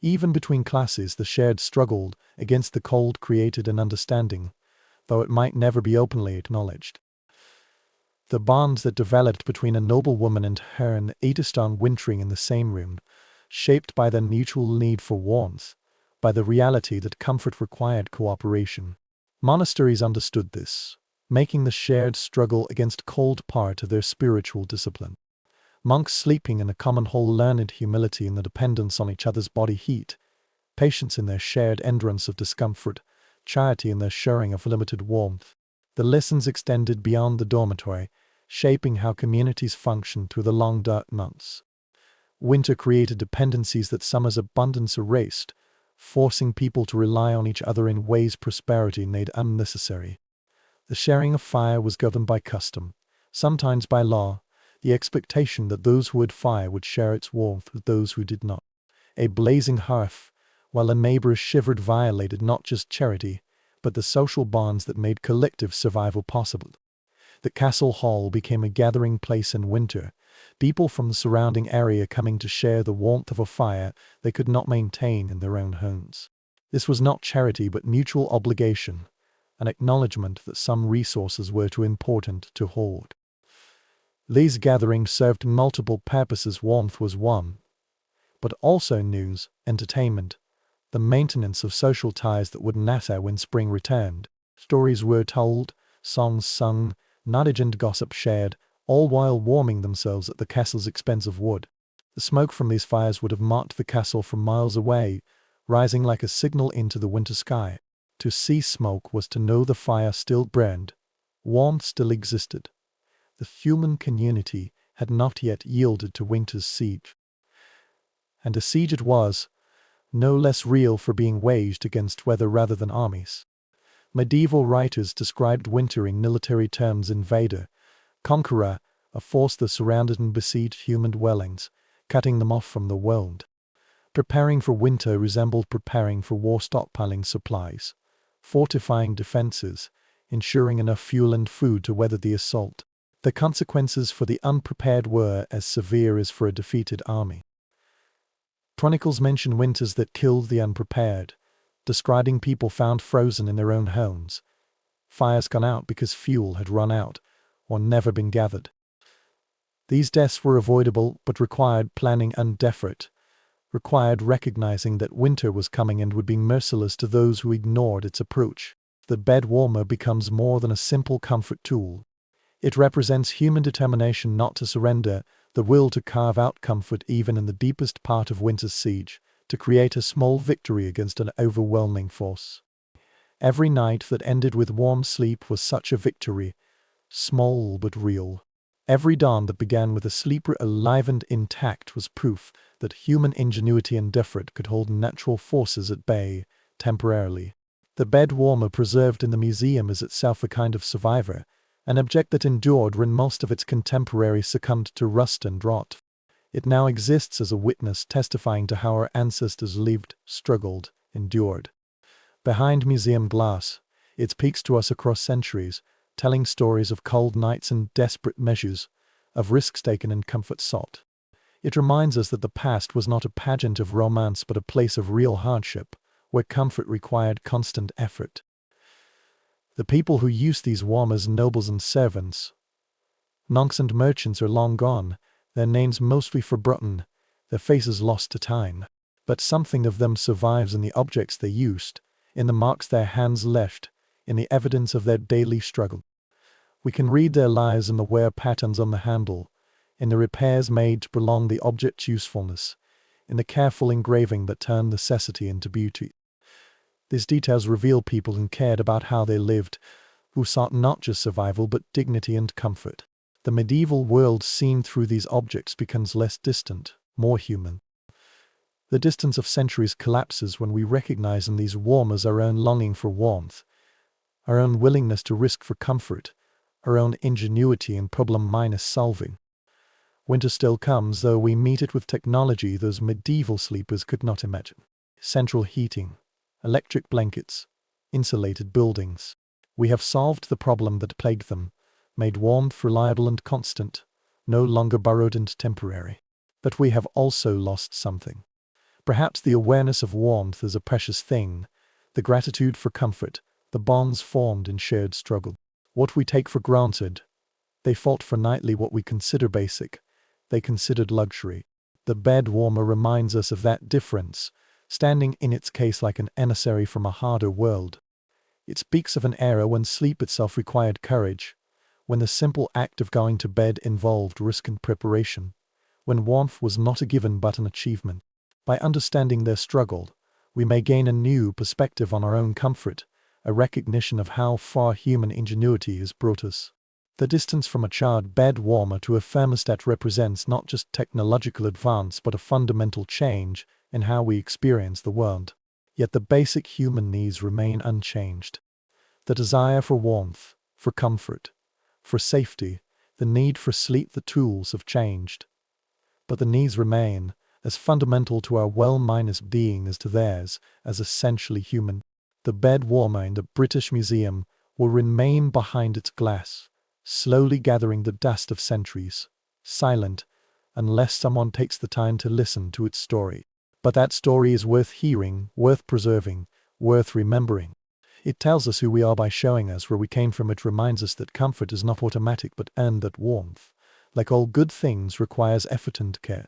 Even between classes, the shared struggle against the cold created an understanding, though it might never be openly acknowledged. The bonds that developed between a noblewoman and her in Edelstein wintering in the same room, shaped by their mutual need for warmth, by the reality that comfort required cooperation. Monasteries understood this, making the shared struggle against cold part of their spiritual discipline. Monks sleeping in a common hall learned humility in the dependence on each other's body heat, patience in their shared endurance of discomfort, charity in their sharing of limited warmth. The lessons extended beyond the dormitory, shaping how communities functioned through the long dark months. Winter created dependencies that summer's abundance erased, forcing people to rely on each other in ways prosperity made unnecessary. The sharing of fire was governed by custom, sometimes by law, the expectation that those who had fire would share its warmth with those who did not. A blazing hearth, while a neighbor shivered, violated not just charity, but the social bonds that made collective survival possible. The castle hall became a gathering place in winter, people from the surrounding area coming to share the warmth of a fire they could not maintain in their own homes. This was not charity but mutual obligation, an acknowledgement that some resources were too important to hoard. These gatherings served multiple purposes. Warmth was one, but also news, entertainment, the maintenance of social ties that would natter when spring returned. Stories were told, songs sung, knowledge and gossip shared, all while warming themselves at the castle's expense of wood. The smoke from these fires would have marked the castle from miles away, rising like a signal into the winter sky. To see smoke was to know the fire still burned, warmth still existed. The human community had not yet yielded to winter's siege. And a siege it was, no less real for being waged against weather rather than armies. Medieval writers described winter in military terms: invader, conqueror, a force that surrounded and besieged human dwellings, cutting them off from the world. Preparing for winter resembled preparing for war, stockpiling supplies, fortifying defenses, ensuring enough fuel and food to weather the assault. The consequences for the unprepared were as severe as for a defeated army. Chronicles mention winters that killed the unprepared, describing people found frozen in their own homes, fires gone out because fuel had run out or never been gathered. These deaths were avoidable but required planning and effort, required recognizing that winter was coming and would be merciless to those who ignored its approach. The bed warmer becomes more than a simple comfort tool. It represents human determination not to surrender, the will to carve out comfort even in the deepest part of winter's siege, to create a small victory against an overwhelming force. Every night that ended with warm sleep was such a victory, small but real. Every dawn that began with a sleeper alive and intact was proof that human ingenuity and effort could hold natural forces at bay, temporarily. The bed warmer preserved in the museum is itself a kind of survivor, an object that endured when most of its contemporaries succumbed to rust and rot. It now exists as a witness testifying to how our ancestors lived, struggled, endured. Behind museum glass, it speaks to us across centuries, telling stories of cold nights and desperate measures, of risks taken and comfort sought. It reminds us that the past was not a pageant of romance but a place of real hardship, where comfort required constant effort. The people who used these warmers, nobles and servants, monks and merchants, are long gone, their names mostly forgotten, their faces lost to time. But something of them survives in the objects they used, in the marks their hands left, in the evidence of their daily struggle. We can read their lives in the wear patterns on the handle, in the repairs made to prolong the object's usefulness, in the careful engraving that turned necessity into beauty. These details reveal people who cared about how they lived, who sought not just survival but dignity and comfort. The medieval world seen through these objects becomes less distant, more human. The distance of centuries collapses when we recognize in these warmers our own longing for warmth, our own willingness to risk for comfort, our own ingenuity in problem-solving. Winter still comes, though we meet it with technology those medieval sleepers could not imagine. Central heating, electric blankets, insulated buildings. We have solved the problem that plagued them, made warmth reliable and constant, no longer borrowed and temporary. But we have also lost something. Perhaps the awareness of warmth as a precious thing, the gratitude for comfort, the bonds formed in shared struggle. What we take for granted, they fought for nightly. What we consider basic, they considered luxury. The bed warmer reminds us of that difference, standing in its case like an emissary from a harder world. It speaks of an era when sleep itself required courage, when the simple act of going to bed involved risk and preparation, when warmth was not a given but an achievement. By understanding their struggle, we may gain a new perspective on our own comfort, a recognition of how far human ingenuity has brought us. The distance from a charred bed warmer to a thermostat represents not just technological advance but a fundamental change in how we experience the world. Yet the basic human needs remain unchanged. The desire for warmth, for comfort, for safety, the need for sleep, the tools have changed. But the needs remain, as fundamental to our well-minded being as to theirs, as essentially human. The bed warmer in the British Museum will remain behind its glass, slowly gathering the dust of centuries, silent, unless someone takes the time to listen to its story. But that story is worth hearing, worth preserving, worth remembering. It tells us who we are by showing us where we came from. It reminds us that comfort is not automatic but earned, that warmth, like all good things, requires effort and care.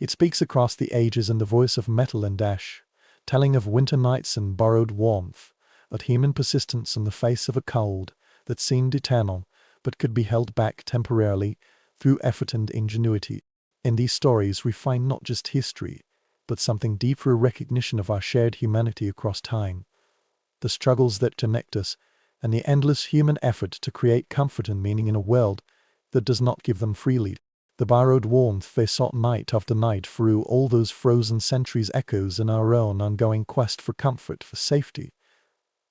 It speaks across the ages in the voice of metal and ash, telling of winter nights and borrowed warmth, of human persistence in the face of a cold that seemed eternal but could be held back temporarily through effort and ingenuity. In these stories we find not just history, but something deeper, a recognition of our shared humanity across time, the struggles that connect us, and the endless human effort to create comfort and meaning in a world that does not give them freely. The borrowed warmth they sought night after night through all those frozen centuries echoes in our own ongoing quest for comfort, for safety,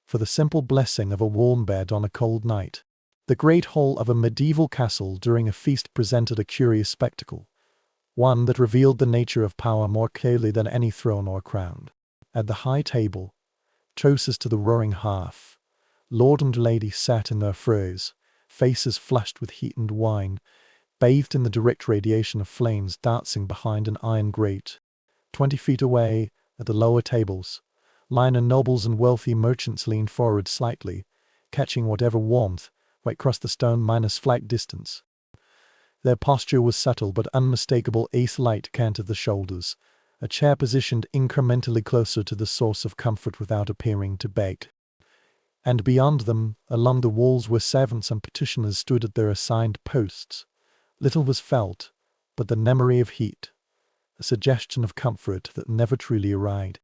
for the simple blessing of a warm bed on a cold night. The great hall of a medieval castle during a feast presented a curious spectacle, one that revealed the nature of power more clearly than any throne or crown. At the high table, closest to the roaring hearth, lord and lady sat in their furs, faces flushed with heat and wine, bathed in the direct radiation of flames dancing behind an iron grate. 20 feet away, at the lower tables, liner nobles and wealthy merchants leaned forward slightly, catching whatever warmth might cross the stone-flat distance. Their posture was subtle but unmistakable. A slight cant of the shoulders, a chair positioned incrementally closer to the source of comfort without appearing to beg. And beyond them, along the walls where servants and petitioners stood at their assigned posts, little was felt but the memory of heat, a suggestion of comfort that never truly arrived.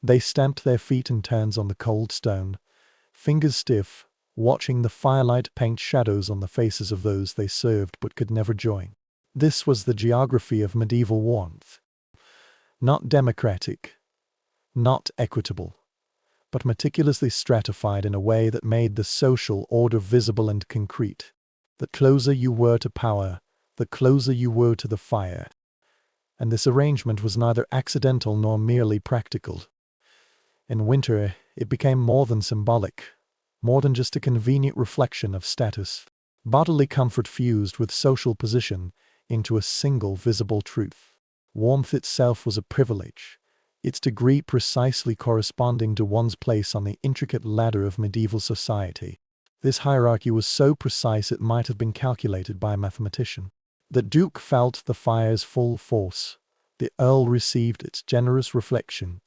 They stamped their feet in turns on the cold stone, fingers stiff, watching the firelight paint shadows on the faces of those they served but could never join. This was the geography of medieval warmth. Not democratic, not equitable, but meticulously stratified in a way that made the social order visible and concrete. The closer you were to power, the closer you were to the fire. And this arrangement was neither accidental nor merely practical. In winter, it became more than symbolic, more than just a convenient reflection of status. bodily comfort fused with social position into a single visible truth. Warmth itself was a privilege, its degree precisely corresponding to one's place on the intricate ladder of medieval society. This hierarchy was so precise it might have been calculated by a mathematician. The Duke felt the fire's full force, the Earl received its generous reflection,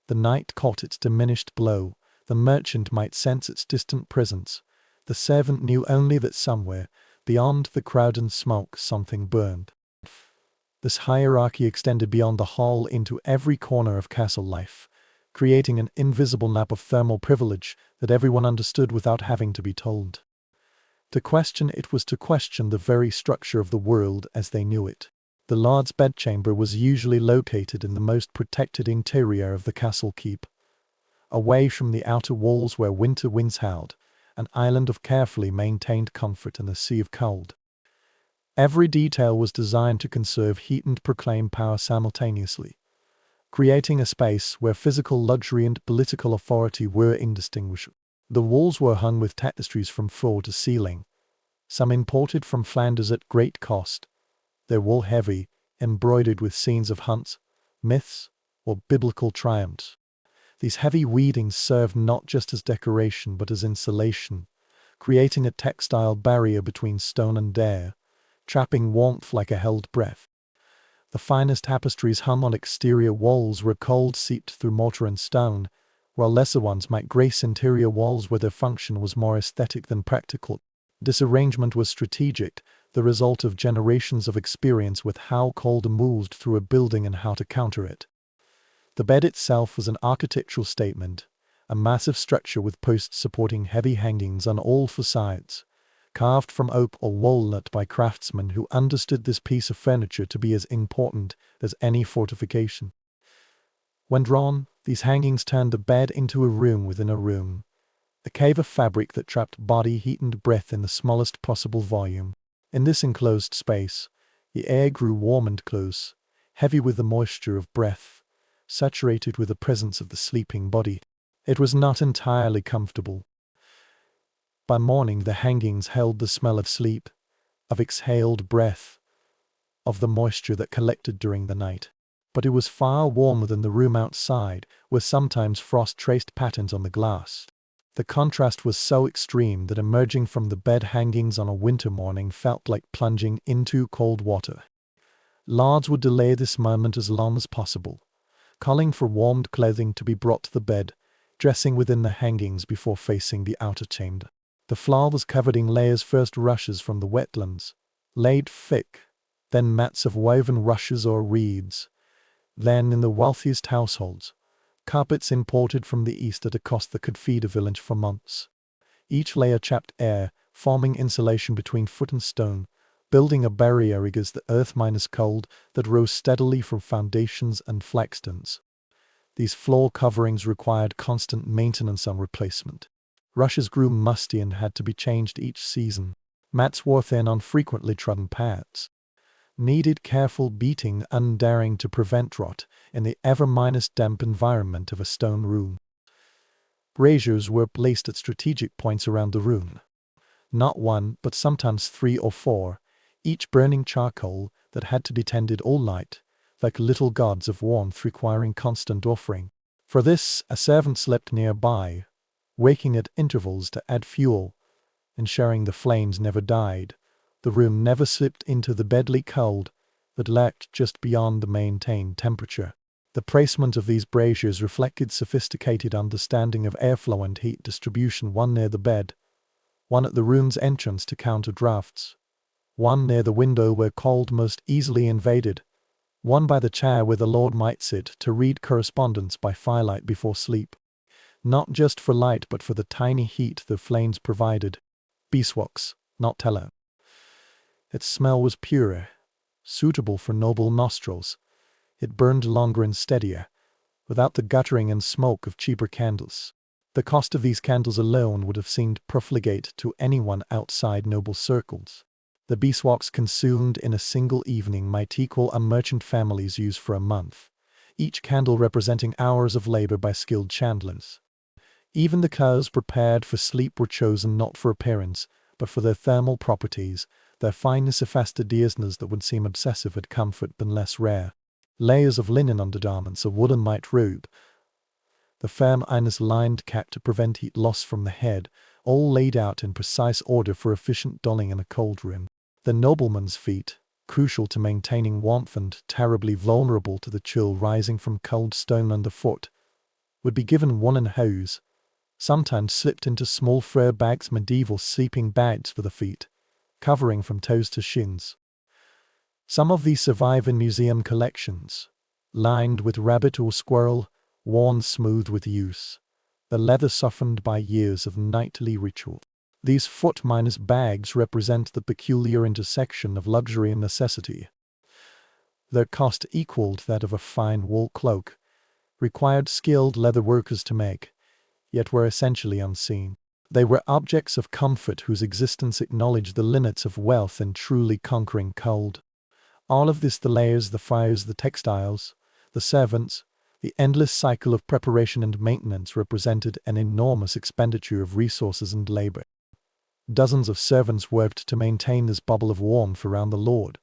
the knight caught its diminished blow, the merchant might sense its distant presence, the servant knew only that somewhere, beyond the crowd and smoke, something burned. This hierarchy extended beyond the hall into every corner of castle life, creating an invisible map of thermal privilege that everyone understood without having to be told. To question it was to question the very structure of the world as they knew it. The Lord's bedchamber was usually located in the most protected interior of the castle keep, away from the outer walls where winter winds howled, an island of carefully maintained comfort in a sea of cold. Every detail was designed to conserve heat and proclaim power simultaneously, creating a space where physical luxury and political authority were indistinguishable. The walls were hung with tapestries from floor to ceiling, some imported from Flanders at great cost, their wool heavy, embroidered with scenes of hunts, myths, or biblical triumphs. These heavy weavings served not just as decoration but as insulation, creating a textile barrier between stone and air, trapping warmth like a held breath. The finest tapestries hung on exterior walls were cold seeped through mortar and stone, while lesser ones might grace interior walls where their function was more aesthetic than practical. This arrangement was strategic, the result of generations of experience with how cold moved through a building and how to counter it. The bed itself was an architectural statement, a massive structure with posts supporting heavy hangings on all four sides, carved from oak or walnut by craftsmen who understood this piece of furniture to be as important as any fortification. When drawn, these hangings turned the bed into a room within a room, a cave of fabric that trapped body heat and breath in the smallest possible volume. In this enclosed space, the air grew warm and close, heavy with the moisture of breath, saturated with the presence of the sleeping body. It was not entirely comfortable. By morning the hangings held the smell of sleep, of exhaled breath, of the moisture that collected during the night. But it was far warmer than the room outside, where sometimes frost traced patterns on the glass. The contrast was so extreme that emerging from the bed hangings on a winter morning felt like plunging into cold water. Lords would delay this moment as long as possible, calling for warmed clothing to be brought to the bed, dressing within the hangings before facing the outer chamber. The floor was covered in layers, first rushes from the wetlands, laid thick, then mats of woven rushes or reeds, then, in the wealthiest households, carpets imported from the east at a cost that could feed a village for months. Each layer trapped air, forming insulation between foot and stone, building a barrier against the earth minus cold that rose steadily from foundations and flagstones. These floor coverings required constant maintenance and replacement. Rushes grew musty and had to be changed each season. Mats wore thin on frequently trodden paths, needed careful beating undaring to prevent rot in the ever-damp environment of a stone room. Braziers were placed at strategic points around the room. Not one, but sometimes 3 or 4, each burning charcoal that had to be tended all night, like little gods of warmth requiring constant offering. For this, a servant slept nearby, waking at intervals to add fuel, ensuring the flames never died. The room never slipped into the deadly cold that lurked just beyond the maintained temperature. The placement of these braziers reflected sophisticated understanding of airflow and heat distribution, one near the bed, one at the room's entrance to counter drafts, one near the window where cold most easily invaded, one by the chair where the Lord might sit to read correspondence by firelight before sleep. Not just for light but for the tiny heat the flames provided. Beeswax, not tallow. Its smell was purer, suitable for noble nostrils. It burned longer and steadier, without the guttering and smoke of cheaper candles. The cost of these candles alone would have seemed profligate to anyone outside noble circles. The beeswax consumed in a single evening might equal a merchant family's use for a month, each candle representing hours of labor by skilled chandlers. Even the cows prepared for sleep were chosen not for appearance, but for their thermal properties, their fineness fastidiousness that would seem obsessive at comfort been less rare. Layers of linen undergarments, a woolen white robe, the firm inus-lined cap to prevent heat loss from the head, all laid out in precise order for efficient donning in a cold room. The nobleman's feet, crucial to maintaining warmth and terribly vulnerable to the chill rising from cold stone underfoot, would be given woolen hose, sometimes slipped into small fur bags, medieval sleeping bags for the feet, covering from toes to shins. Some of these survive in museum collections, lined with rabbit or squirrel, worn smooth with use, the leather softened by years of nightly ritual. These foot-minus bags represent the peculiar intersection of luxury and necessity. Their cost equaled that of a fine wool cloak, required skilled leather workers to make, yet were essentially unseen. They were objects of comfort whose existence acknowledged the limits of wealth in truly conquering cold. All of this, the layers, the fires, the textiles, the servants, the endless cycle of preparation and maintenance, represented an enormous expenditure of resources and labor. Dozens of servants worked to maintain this bubble of warmth around the Lord,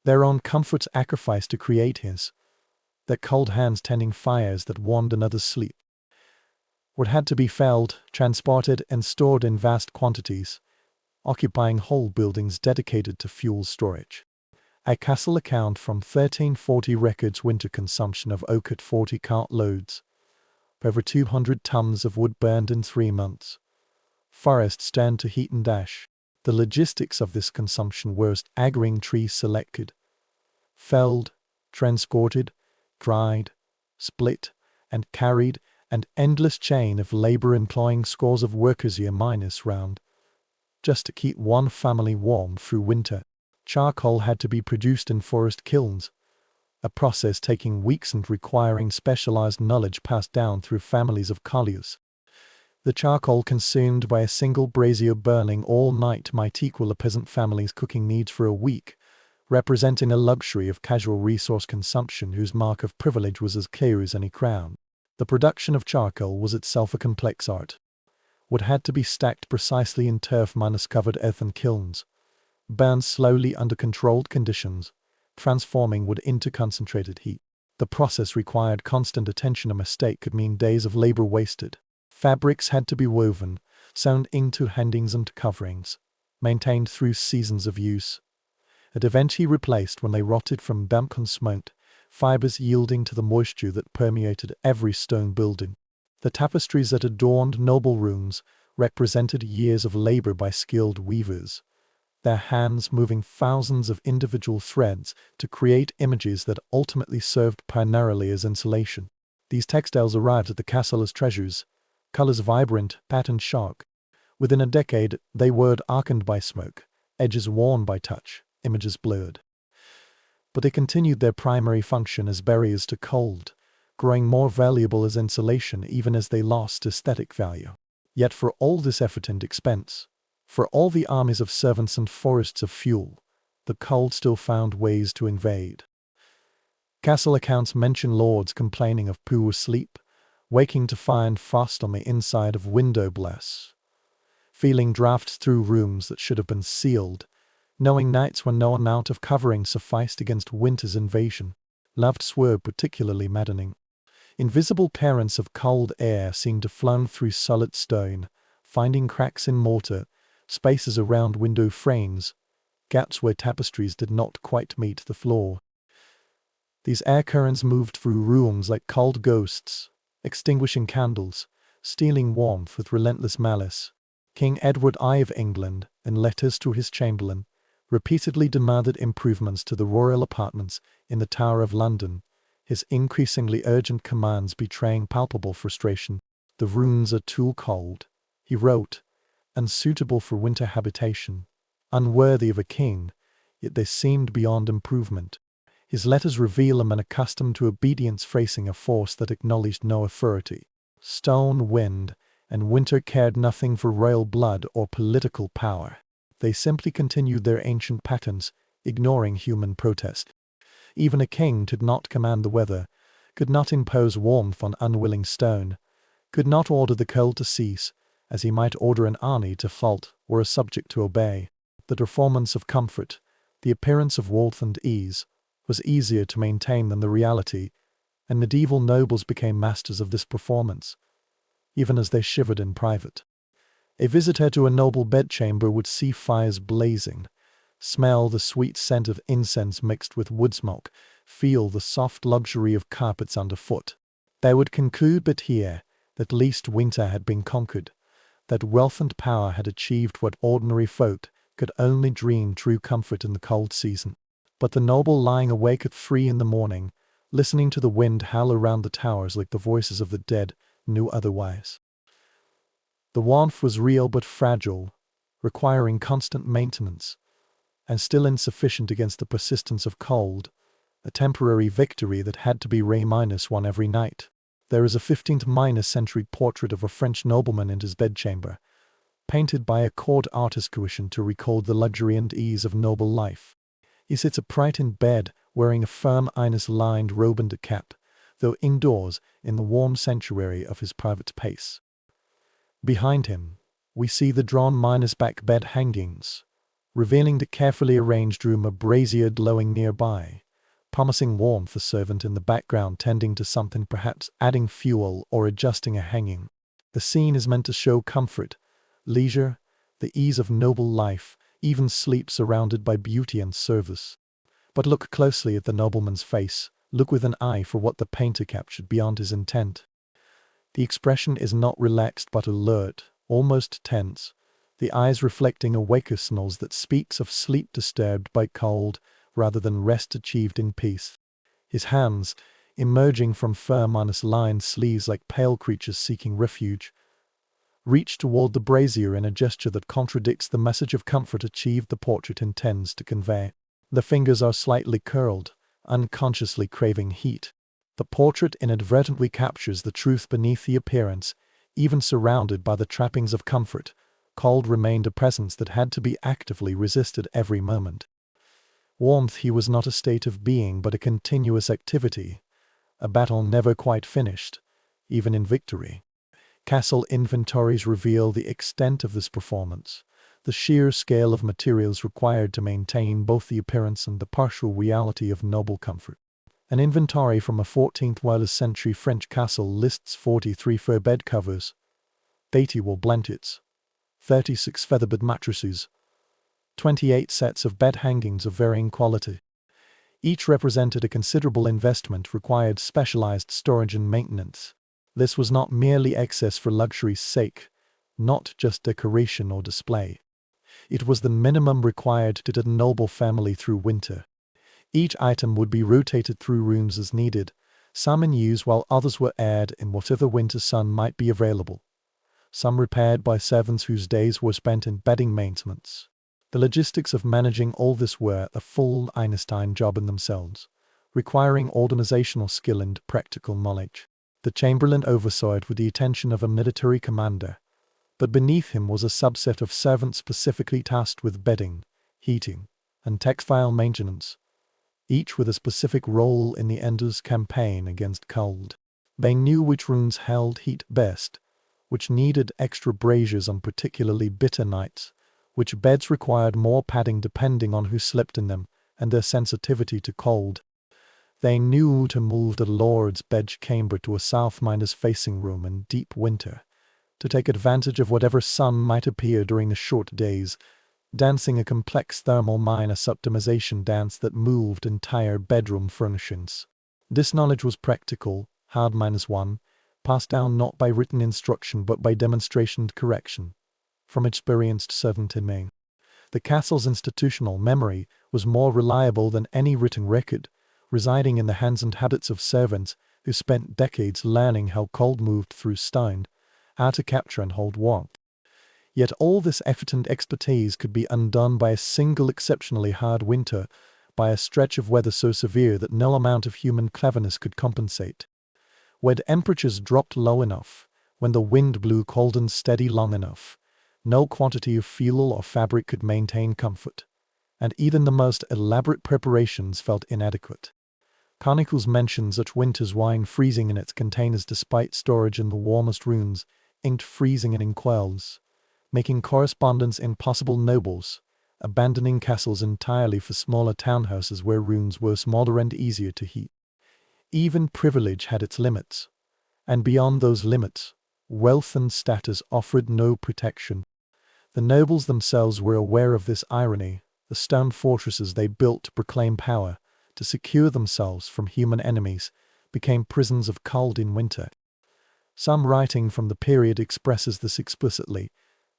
their own comforts sacrificed to create his, their cold hands tending fires that warmed another's sleep. What had to be felled, transported, and stored in vast quantities, occupying whole buildings dedicated to fuel storage. A castle account from 1340 records winter consumption of oak at 40 cartloads, over 200 tons of wood burned in 3 months. Forests turned to heat and ash. The logistics of this consumption were agreeing trees selected, felled, transported, dried, split, and carried, an endless chain of labor employing scores of workers year minus round, just to keep one family warm through winter. Charcoal had to be produced in forest kilns, a process taking weeks and requiring specialized knowledge passed down through families of colliers. The charcoal consumed by a single brazier burning all night might equal a peasant family's cooking needs for a week, representing a luxury of casual resource consumption whose mark of privilege was as clear as any crown. The production of charcoal was itself a complex art. Wood had to be stacked precisely in turf-covered earthen kilns, burned slowly under controlled conditions, transforming wood into concentrated heat. The process required constant attention. A mistake could mean days of labor wasted. Fabrics had to be woven, sewn into hangings and coverings, maintained through seasons of use, and eventually replaced when they rotted from damp and smoke, fibers yielding to the moisture that permeated every stone building. The tapestries that adorned noble rooms represented years of labor by skilled weavers, their hands moving thousands of individual threads to create images that ultimately served primarily as insulation. These textiles arrived at the castle as treasures, colors vibrant, patterned sharp. Within a decade, they were darkened by smoke, edges worn by touch, images blurred. But they continued their primary function as barriers to cold, growing more valuable as insulation even as they lost aesthetic value. Yet for all this effort and expense, for all the armies of servants and forests of fuel, the cold still found ways to invade. Castle accounts mention lords complaining of poor sleep, waking to find frost on the inside of window blasts, feeling drafts through rooms that should have been sealed, knowing nights when no amount of covering sufficed against winter's invasion. Lofts were particularly maddening. Invisible currents of cold air seemed to flow through solid stone, finding cracks in mortar, spaces around window frames, gaps where tapestries did not quite meet the floor. These air currents moved through rooms like cold ghosts, extinguishing candles, stealing warmth with relentless malice. King Edward I of England, in letters to his chamberlain, repeatedly demanded improvements to the royal apartments in the Tower of London, his increasingly urgent commands betraying palpable frustration. "The rooms are too cold," he wrote, "unsuitable for winter habitation, unworthy of a king, yet they seemed beyond improvement." His letters reveal a man accustomed to obedience facing a force that acknowledged no authority. Stone, wind, and winter cared nothing for royal blood or political power. They simply continued their ancient patterns, ignoring human protest. Even a king could not command the weather, could not impose warmth on unwilling stone, could not order the cold to cease, as he might order an army to halt were a subject to obey. The performance of comfort, the appearance of warmth and ease, was easier to maintain than the reality, and medieval nobles became masters of this performance, even as they shivered in private. A visitor to a noble bedchamber would see fires blazing, smell the sweet scent of incense mixed with wood smoke, feel the soft luxury of carpets underfoot. They would conclude but here that at least winter had been conquered, that wealth and power had achieved what ordinary folk could only dream: true comfort in the cold season. But the noble, lying awake at 3 in the morning, listening to the wind howl around the towers like the voices of the dead, knew otherwise. The warmth was real but fragile, requiring constant maintenance, and still insufficient against the persistence of cold, a temporary victory that had to be -1 every night. There is a 15th-century portrait of a French nobleman in his bedchamber, painted by a court artist commissioned to record the luxury and ease of noble life. He sits upright in bed, wearing a firm Ines-lined robe and a cap, though indoors in the warm sanctuary of his private place. Behind him, we see the drawn -back bed hangings, revealing the carefully arranged room, a brazier glowing nearby, promising warmth, a servant in the background tending to something, perhaps adding fuel or adjusting a hanging. The scene is meant to show comfort, leisure, the ease of noble life, even sleep surrounded by beauty and service. But look closely at the nobleman's face, look with an eye for what the painter captured beyond his intent. The expression is not relaxed but alert, almost tense, the eyes reflecting a wakefulness that speaks of sleep disturbed by cold rather than rest achieved in peace. His hands, emerging from firm lined sleeves like pale creatures seeking refuge, reach toward the brazier in a gesture that contradicts the message of comfort achieved the portrait intends to convey. The fingers are slightly curled, unconsciously craving heat. The portrait inadvertently captures the truth beneath the appearance. Even surrounded by the trappings of comfort, cold remained a presence that had to be actively resisted every moment. Warmth he was not a state of being but a continuous activity, a battle never quite finished, even in victory. Castle inventories reveal the extent of this performance, the sheer scale of materials required to maintain both the appearance and the partial reality of noble comfort. An inventory from a 14th-century French castle lists 43 fur bed covers, 80 wool blankets, 36 featherbed mattresses, 28 sets of bed hangings of varying quality. Each represented a considerable investment, required specialized storage and maintenance. This was not merely excess for luxury's sake, not just decoration or display. It was the minimum required to get a noble family through winter. Each item would be rotated through rooms as needed, some in use while others were aired in whatever winter sun might be available, some repaired by servants whose days were spent in bedding maintenance. The logistics of managing all this were a full Einstein job in themselves, requiring organizational skill and practical knowledge. The chamberlain oversaw it with the attention of a military commander, but beneath him was a subset of servants specifically tasked with bedding, heating, and textile maintenance, each with a specific role in the endless campaign against cold. They knew which rooms held heat best, which needed extra braziers on particularly bitter nights, which beds required more padding depending on who slept in them and their sensitivity to cold. They knew to move the lord's bedchamber to a south-facing room in deep winter, to take advantage of whatever sun might appear during the short days, dancing a complex thermal optimization dance that moved entire bedroom furnishings. This knowledge was practical, hard -1, passed down not by written instruction but by demonstration and correction, from experienced servant in Maine. The castle's institutional memory was more reliable than any written record, residing in the hands and habits of servants who spent decades learning how cold moved through stone, how to capture and hold warmth. Yet all this effort and expertise could be undone by a single exceptionally hard winter, by a stretch of weather so severe that no amount of human cleverness could compensate. When temperatures dropped low enough, when the wind blew cold and steady long enough, no quantity of fuel or fabric could maintain comfort, and even the most elaborate preparations felt inadequate. Chronicles mentions such winter's wine freezing in its containers despite storage in the warmest rooms, inked freezing in inkwells, making correspondence impossible. Nobles, abandoning castles entirely for smaller townhouses where rooms were smaller and easier to heat. Even privilege had its limits, and beyond those limits, wealth and status offered no protection. The nobles themselves were aware of this irony. The stone fortresses they built to proclaim power, to secure themselves from human enemies, became prisons of cold in winter. Some writing from the period expresses this explicitly,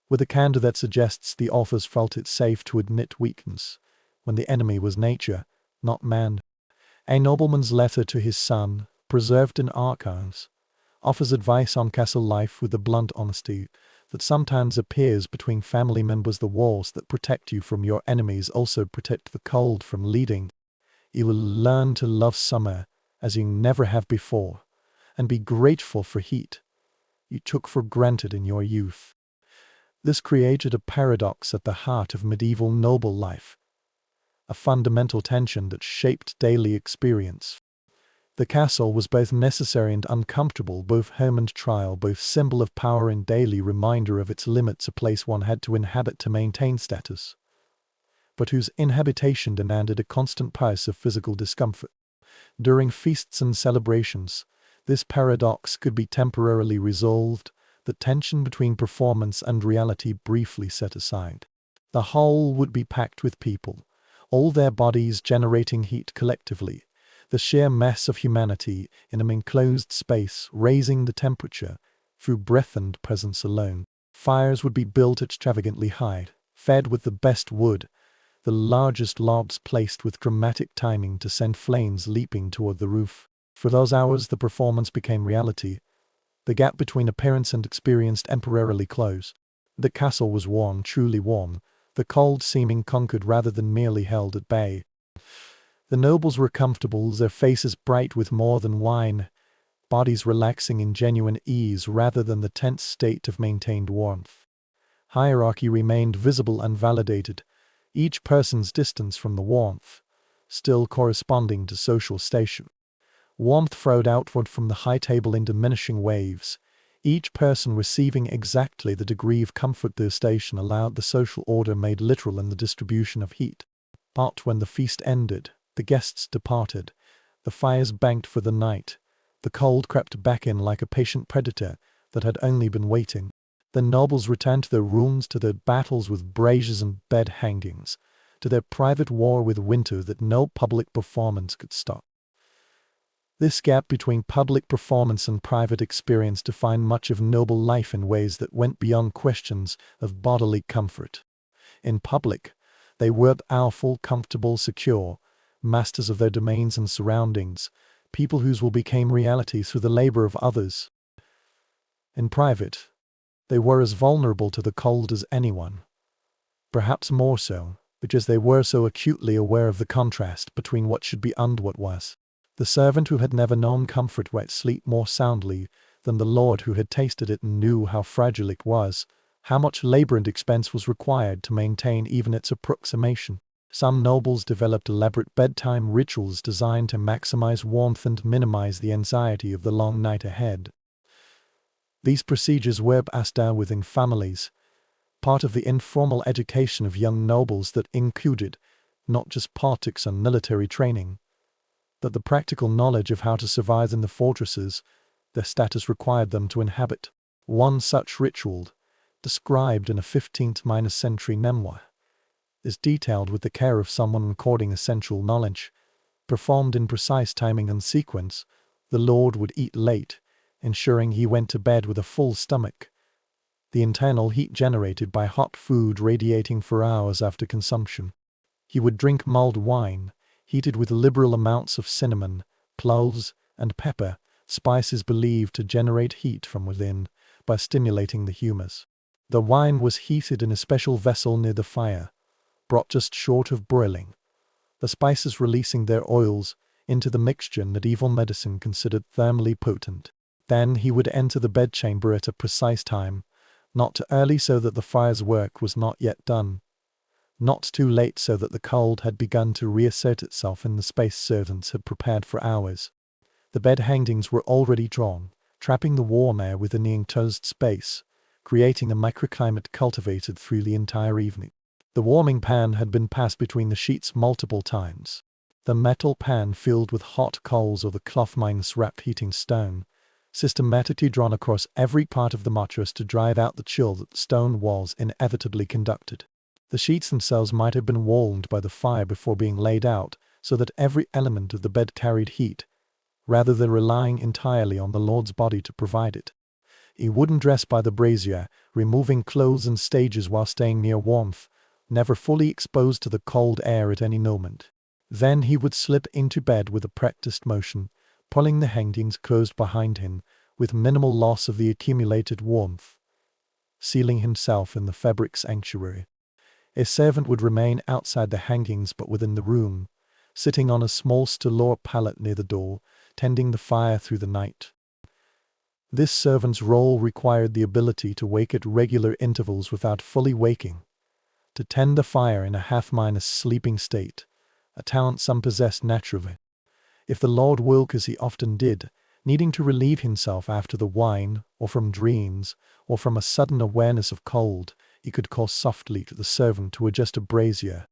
with a candor that suggests the authors felt it safe to admit weakness, when the enemy was nature, not man. A nobleman's letter to his son, preserved in archives, offers advice on castle life with the blunt honesty that sometimes appears between family members. The walls that protect you from your enemies also protect the cold from leading. You will learn to love summer as you never have before, and be grateful for heat you took for granted in your youth. This created a paradox at the heart of medieval noble life, a fundamental tension that shaped daily experience. The castle was both necessary and uncomfortable, both home and trial, both symbol of power and daily reminder of its limits, a place one had to inhabit to maintain status, but whose inhabitation demanded a constant price of physical discomfort. During feasts and celebrations, this paradox could be temporarily resolved, the tension between performance and reality briefly set aside. The hall would be packed with people, all their bodies generating heat collectively, the sheer mass of humanity in an enclosed space raising the temperature through breath and presence alone. Fires would be built extravagantly high, fed with the best wood, the largest logs placed with dramatic timing to send flames leaping toward the roof. For those hours the performance became reality. The gap between appearance and experience temporarily closed. The castle was warm, truly warm, the cold seeming conquered rather than merely held at bay. The nobles were comfortable, their faces bright with more than wine, bodies relaxing in genuine ease rather than the tense state of maintained warmth. Hierarchy remained visible and validated, each person's distance from the warmth, still corresponding to social station. Warmth flowed outward from the high table in diminishing waves, each person receiving exactly the degree of comfort their station allowed. The social order made literal in the distribution of heat. But when the feast ended, the guests departed, the fires banked for the night, the cold crept back in like a patient predator that had only been waiting. The nobles returned to their rooms, to their battles with braziers and bed hangings, to their private war with winter that no public performance could stop. This gap between public performance and private experience defined much of noble life in ways that went beyond questions of bodily comfort. In public, they were powerful, comfortable, secure, masters of their domains and surroundings, people whose will became reality through the labor of others. In private, they were as vulnerable to the cold as anyone. Perhaps more so, because they were so acutely aware of the contrast between what should be and what was. The servant who had never known comfort might sleep more soundly than the lord who had tasted it and knew how fragile it was, how much labor and expense was required to maintain even its approximation. Some nobles developed elaborate bedtime rituals designed to maximize warmth and minimize the anxiety of the long night ahead. These procedures were passed down within families, part of the informal education of young nobles that included not just politics and military training, but the practical knowledge of how to survive in the fortresses their status required them to inhabit. One such ritual, described in a 15th-century memoir, is detailed with the care of someone recording essential knowledge. Performed in precise timing and sequence, the lord would eat late, ensuring he went to bed with a full stomach, the internal heat generated by hot food radiating for hours after consumption. He would drink mulled wine, heated with liberal amounts of cinnamon, cloves, and pepper, spices believed to generate heat from within by stimulating the humors. The wine was heated in a special vessel near the fire, brought just short of boiling, the spices releasing their oils into the mixture medieval medicine considered thermally potent. Then he would enter the bedchamber at a precise time, not too early so that the fire's work was not yet done, not too late so that the cold had begun to reassert itself in the space servants had prepared for hours. The bed hangings were already drawn, trapping the warm air within the enclosed space, creating a microclimate cultivated through the entire evening. The warming pan had been passed between the sheets multiple times. The metal pan filled with hot coals or the cloth-wrapped heating stone, systematically drawn across every part of the mattress to drive out the chill that the stone walls inevitably conducted. The sheets themselves might have been warmed by the fire before being laid out, so that every element of the bed carried heat, rather than relying entirely on the Lord's body to provide it. He wouldn't dress by the brazier, removing clothes in stages while staying near warmth, never fully exposed to the cold air at any moment. Then he would slip into bed with a practiced motion, pulling the hangings closed behind him, with minimal loss of the accumulated warmth, sealing himself in the fabric sanctuary. A servant would remain outside the hangings but within the room, sitting on a small stool or pallet near the door, tending the fire through the night. This servant's role required the ability to wake at regular intervals without fully waking, to tend the fire in a half-minus sleeping state, a talent some possessed naturally. If the Lord woke as he often did, needing to relieve himself after the wine, or from dreams, or from a sudden awareness of cold, he could call softly to the servant to adjust a brazier.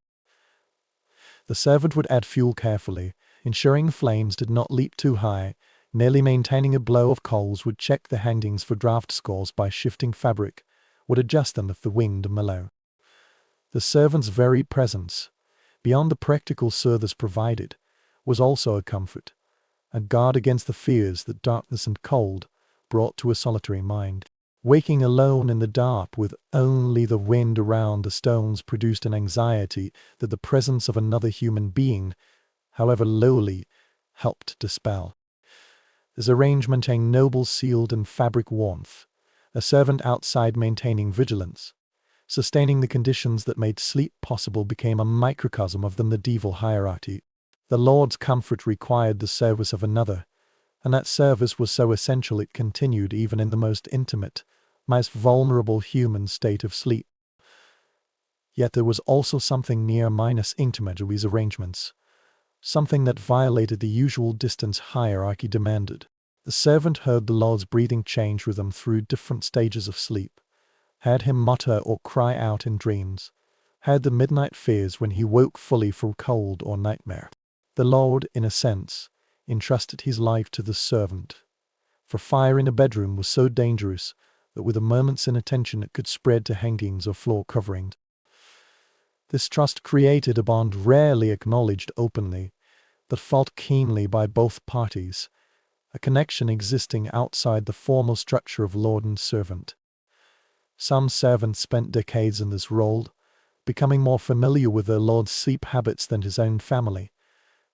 The servant would add fuel carefully, ensuring the flames did not leap too high, merely maintaining a blow of coals, would check the hangings for draft scores by shifting fabric, would adjust them if the wind mellow. The servant's very presence, beyond the practical service provided, was also a comfort, a guard against the fears that darkness and cold brought to a solitary mind. Waking alone in the dark with only the wind around the stones produced an anxiety that the presence of another human being, however lowly, helped dispel. This arrangement a noble sealed in fabric warmth, a servant outside maintaining vigilance, sustaining the conditions that made sleep possible, became a microcosm of the medieval hierarchy. The Lord's comfort required the service of another, and that service was so essential it continued even in the most intimate, most vulnerable human state of sleep. Yet there was also something near-minus intimate to these arrangements, something that violated the usual distance hierarchy demanded. The servant heard the Lord's breathing change rhythm through different stages of sleep, heard him mutter or cry out in dreams, heard the midnight fears when he woke fully from cold or nightmare. The Lord, in a sense, entrusted his life to the servant, for fire in a bedroom was so dangerous that with a moment's inattention it could spread to hangings or floor coverings. This trust created a bond rarely acknowledged openly, but felt keenly by both parties, a connection existing outside the formal structure of Lord and servant. Some servants spent decades in this role, becoming more familiar with their Lord's sleep habits than his own family,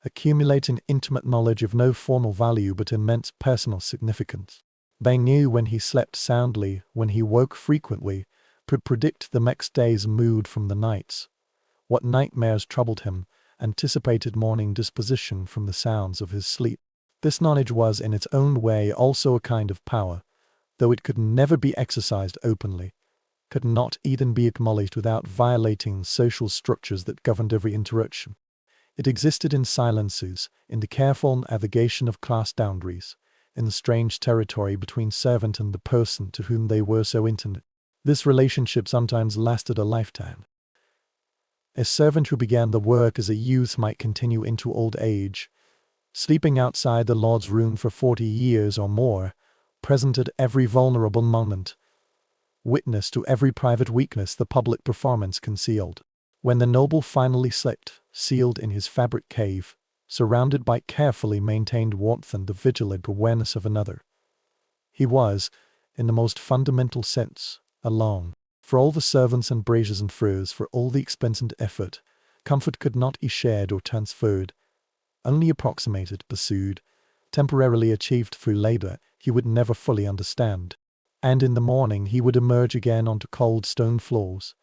accumulating intimate knowledge of no formal value but immense personal significance. They knew when he slept soundly, when he woke frequently, could predict the next day's mood from the nights, what nightmares troubled him, anticipated morning disposition from the sounds of his sleep. This knowledge was in its own way also a kind of power, though it could never be exercised openly, could not even be acknowledged without violating social structures that governed every interaction. It existed in silences, in the careful navigation of class boundaries, in the strange territory between servant and the person to whom they were so intimate. This relationship sometimes lasted a lifetime. A servant who began the work as a youth might continue into old age, sleeping outside the Lord's room for 40 years or more, present at every vulnerable moment, witness to every private weakness the public performance concealed. When the noble finally slept, sealed in his fabric cave, surrounded by carefully maintained warmth and the vigilant awareness of another, he was, in the most fundamental sense, alone. For all the servants and braziers and furs, for all the expense and effort, comfort could not be shared or transferred, only approximated, pursued, temporarily achieved through labor he would never fully understand. And in the morning he would emerge again onto cold stone floors,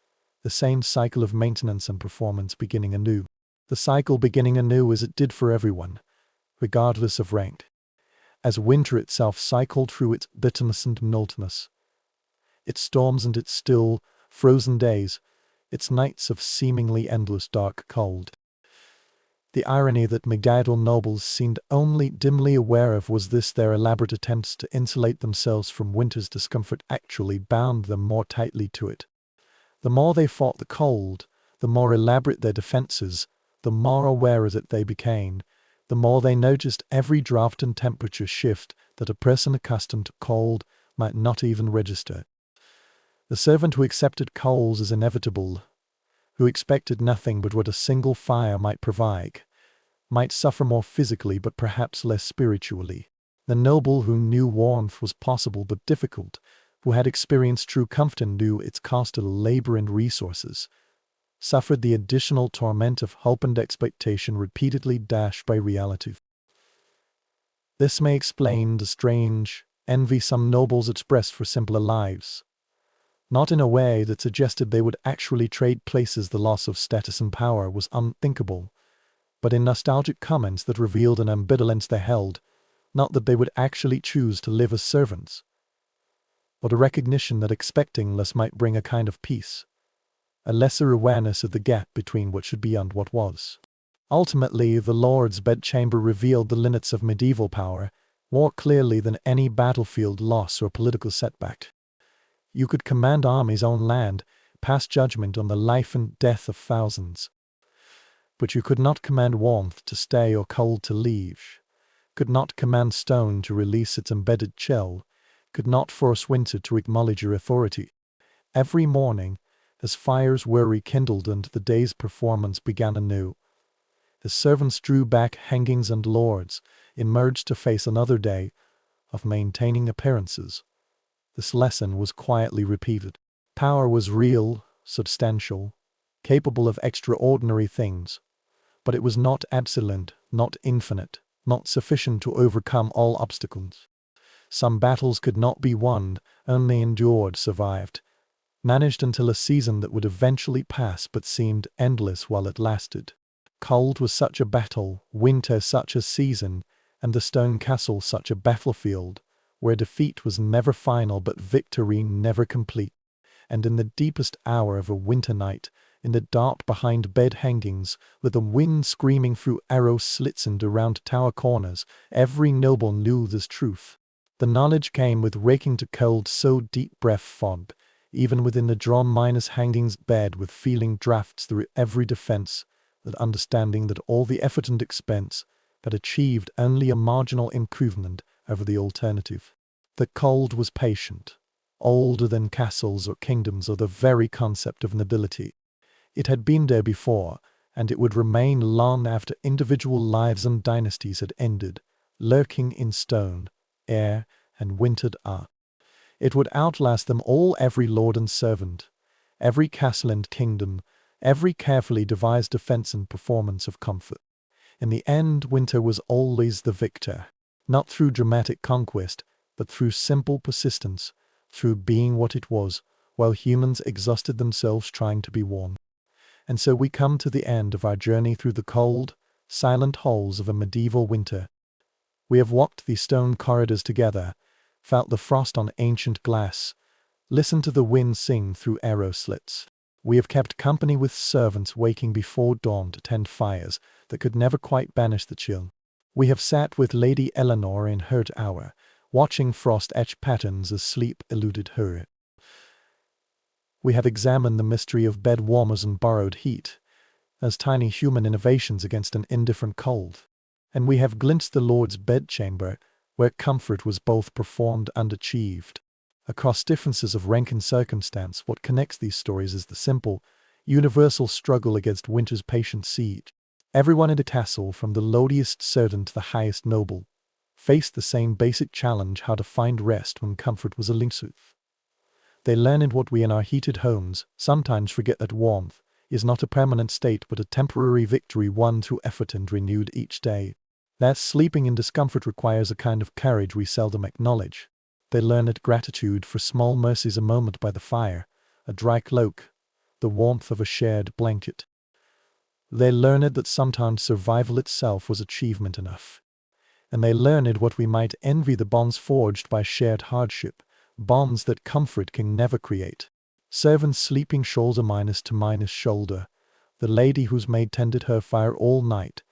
the same cycle of maintenance and performance beginning anew. The cycle beginning anew as it did for everyone, regardless of rank. As winter itself cycled through its bitterness and mildness, its storms and its still, frozen days, its nights of seemingly endless dark cold. The irony that Megiddo nobles seemed only dimly aware of was this: their elaborate attempts to insulate themselves from winter's discomfort actually bound them more tightly to it. The more they fought the cold, the more elaborate their defenses, the more aware of it they became, the more they noticed every draft and temperature shift that a person accustomed to cold might not even register. The servant who accepted coals as inevitable, who expected nothing but what a single fire might provide, might suffer more physically but perhaps less spiritually. The noble who knew warmth was possible but difficult, who had experienced true comfort and knew its cost of labor and resources, suffered the additional torment of hope and expectation repeatedly dashed by reality. This may explain the strange envy some nobles expressed for simpler lives. Not in a way that suggested they would actually trade places. The loss of status and power was unthinkable, but in nostalgic comments that revealed an ambivalence they held, not that they would actually choose to live as servants, but a recognition that expecting less might bring a kind of peace, a lesser awareness of the gap between what should be and what was. Ultimately, the Lord's bedchamber revealed the limits of medieval power more clearly than any battlefield loss or political setback. You could command armies on land, pass judgment on the life and death of thousands. But you could not command warmth to stay or cold to leave, could not command stone to release its embedded chill, could not force winter to acknowledge your authority. Every morning, as fires were rekindled and the day's performance began anew, the servants drew back hangings and lords, emerged to face another day of maintaining appearances. This lesson was quietly repeated. Power was real, substantial, capable of extraordinary things, but it was not absolute, not infinite, not sufficient to overcome all obstacles. Some battles could not be won, only endured, survived, managed until a season that would eventually pass but seemed endless while it lasted. Cold was such a battle, winter such a season, and the stone castle such a battlefield, where defeat was never final but victory never complete. And in the deepest hour of a winter night, in the dark behind bed hangings, with the wind screaming through arrow slits and around tower corners, every noble knew this truth. The knowledge came with raking to cold so deep breath fog, even within the drawn minus hangings bed with feeling drafts through every defense, that understanding that all the effort and expense had achieved only a marginal improvement over the alternative. The cold was patient, older than castles or kingdoms or the very concept of nobility. It had been there before, and it would remain long after individual lives and dynasties had ended, lurking in stone, air, and wintered earth. It would outlast them all, every lord and servant, every castle and kingdom, every carefully devised defense and performance of comfort. In the end, winter was always the victor, not through dramatic conquest, but through simple persistence, through being what it was, while humans exhausted themselves trying to be warm. And so we come to the end of our journey through the cold, silent halls of a medieval winter. We have walked these stone corridors together, felt the frost on ancient glass, listened to the wind sing through arrow slits. We have kept company with servants waking before dawn to tend fires that could never quite banish the chill. We have sat with Lady Eleanor in her hour, watching frost-etched patterns as sleep eluded her. We have examined the mystery of bed warmers and borrowed heat, as tiny human innovations against an indifferent cold. And we have glimpsed the Lord's bedchamber, where comfort was both performed and achieved. Across differences of rank and circumstance, what connects these stories is the simple, universal struggle against winter's patient siege. Everyone in the castle, from the lowliest servant to the highest noble, faced the same basic challenge: how to find rest when comfort was elusive. They learned what we in our heated homes sometimes forget, that warmth is not a permanent state but a temporary victory won through effort and renewed each day. That sleeping in discomfort requires a kind of courage we seldom acknowledge. They learned gratitude for small mercies: a moment by the fire, a dry cloak, the warmth of a shared blanket. They learned that sometimes survival itself was achievement enough. And they learned what we might envy: the bonds forged by shared hardship, bonds that comfort can never create. Servants sleeping shoulder to shoulder, the lady whose maid tended her fire all night,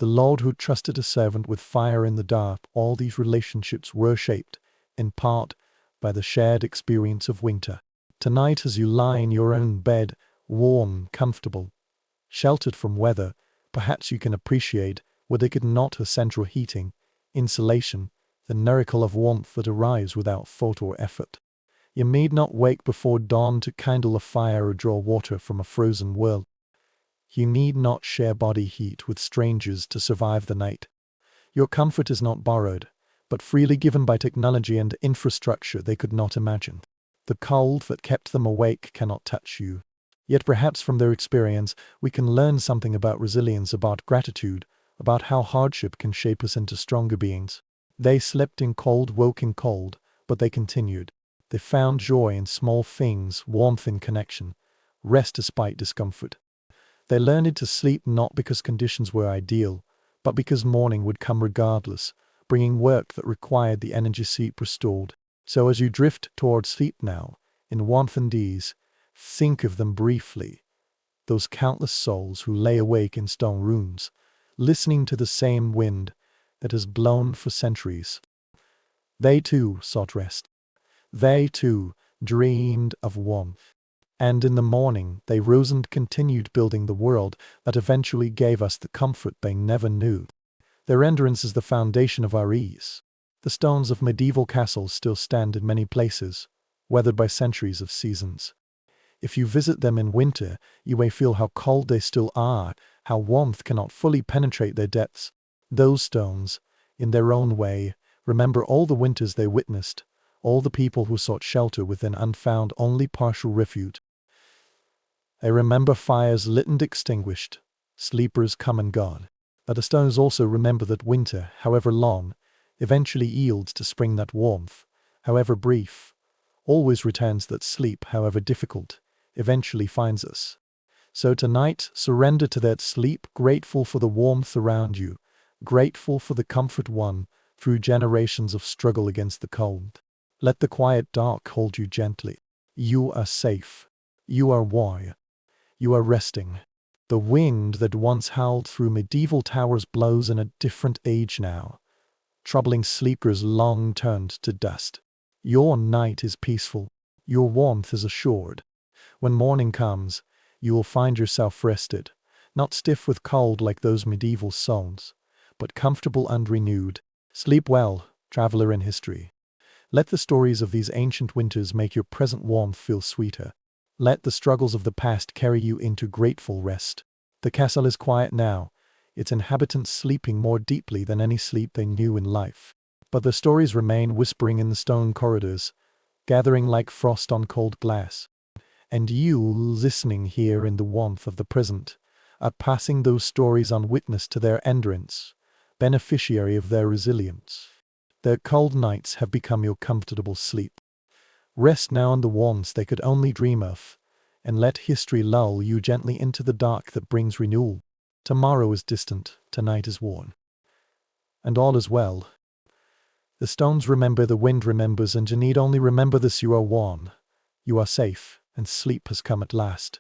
The Lord who trusted a servant with fire in the dark. All these relationships were shaped, in part, by the shared experience of winter. Tonight, as you lie in your own bed, warm, comfortable, sheltered from weather, perhaps you can appreciate, were it not for central heating, insulation, the miracle of warmth that arrives without thought or effort. You need not wake before dawn to kindle a fire or draw water from a frozen well. You need not share body heat with strangers to survive the night. Your comfort is not borrowed, but freely given by technology and infrastructure they could not imagine. The cold that kept them awake cannot touch you. Yet perhaps from their experience we can learn something about resilience, about gratitude, about how hardship can shape us into stronger beings. They slept in cold, woke in cold, but they continued. They found joy in small things, warmth in connection, rest despite discomfort. They learned to sleep not because conditions were ideal, but because morning would come regardless, bringing work that required the energy sleep restored. So as you drift towards sleep now, in warmth and ease, think of them briefly, those countless souls who lay awake in stone rooms, listening to the same wind that has blown for centuries. They too sought rest. They too dreamed of warmth. And in the morning they rose and continued building the world that eventually gave us the comfort they never knew. Their endurance is the foundation of our ease. The stones of medieval castles still stand in many places, weathered by centuries of seasons. If you visit them in winter, you may feel how cold they still are, how warmth cannot fully penetrate their depths. Those stones, in their own way, remember all the winters they witnessed, all the people who sought shelter within and found only partial refuge. They remember fires lit and extinguished, sleepers come and gone. But the stones also remember that winter, however long, eventually yields to spring, that warmth, however brief, always returns, that sleep, however difficult, eventually finds us. So tonight, surrender to that sleep, grateful for the warmth around you, grateful for the comfort won through generations of struggle against the cold. Let the quiet dark hold you gently. You are safe. You are warm. You are resting. The wind that once howled through medieval towers blows in a different age now, troubling sleepers long turned to dust. Your night is peaceful. Your warmth is assured. When morning comes, you will find yourself rested, not stiff with cold like those medieval souls, but comfortable and renewed. Sleep well, traveler in history. Let the stories of these ancient winters make your present warmth feel sweeter. Let the struggles of the past carry you into grateful rest. The castle is quiet now, its inhabitants sleeping more deeply than any sleep they knew in life. But the stories remain whispering in the stone corridors, gathering like frost on cold glass. And you, listening here in the warmth of the present, are passing those stories on witness to their endurance, beneficiary of their resilience. Their cold nights have become your comfortable sleep. Rest now in the warmth they could only dream of, and let history lull you gently into the dark that brings renewal. Tomorrow is distant, tonight is worn. And all is well. The stones remember, the wind remembers, and you need only remember this: you are warm, you are safe, and sleep has come at last.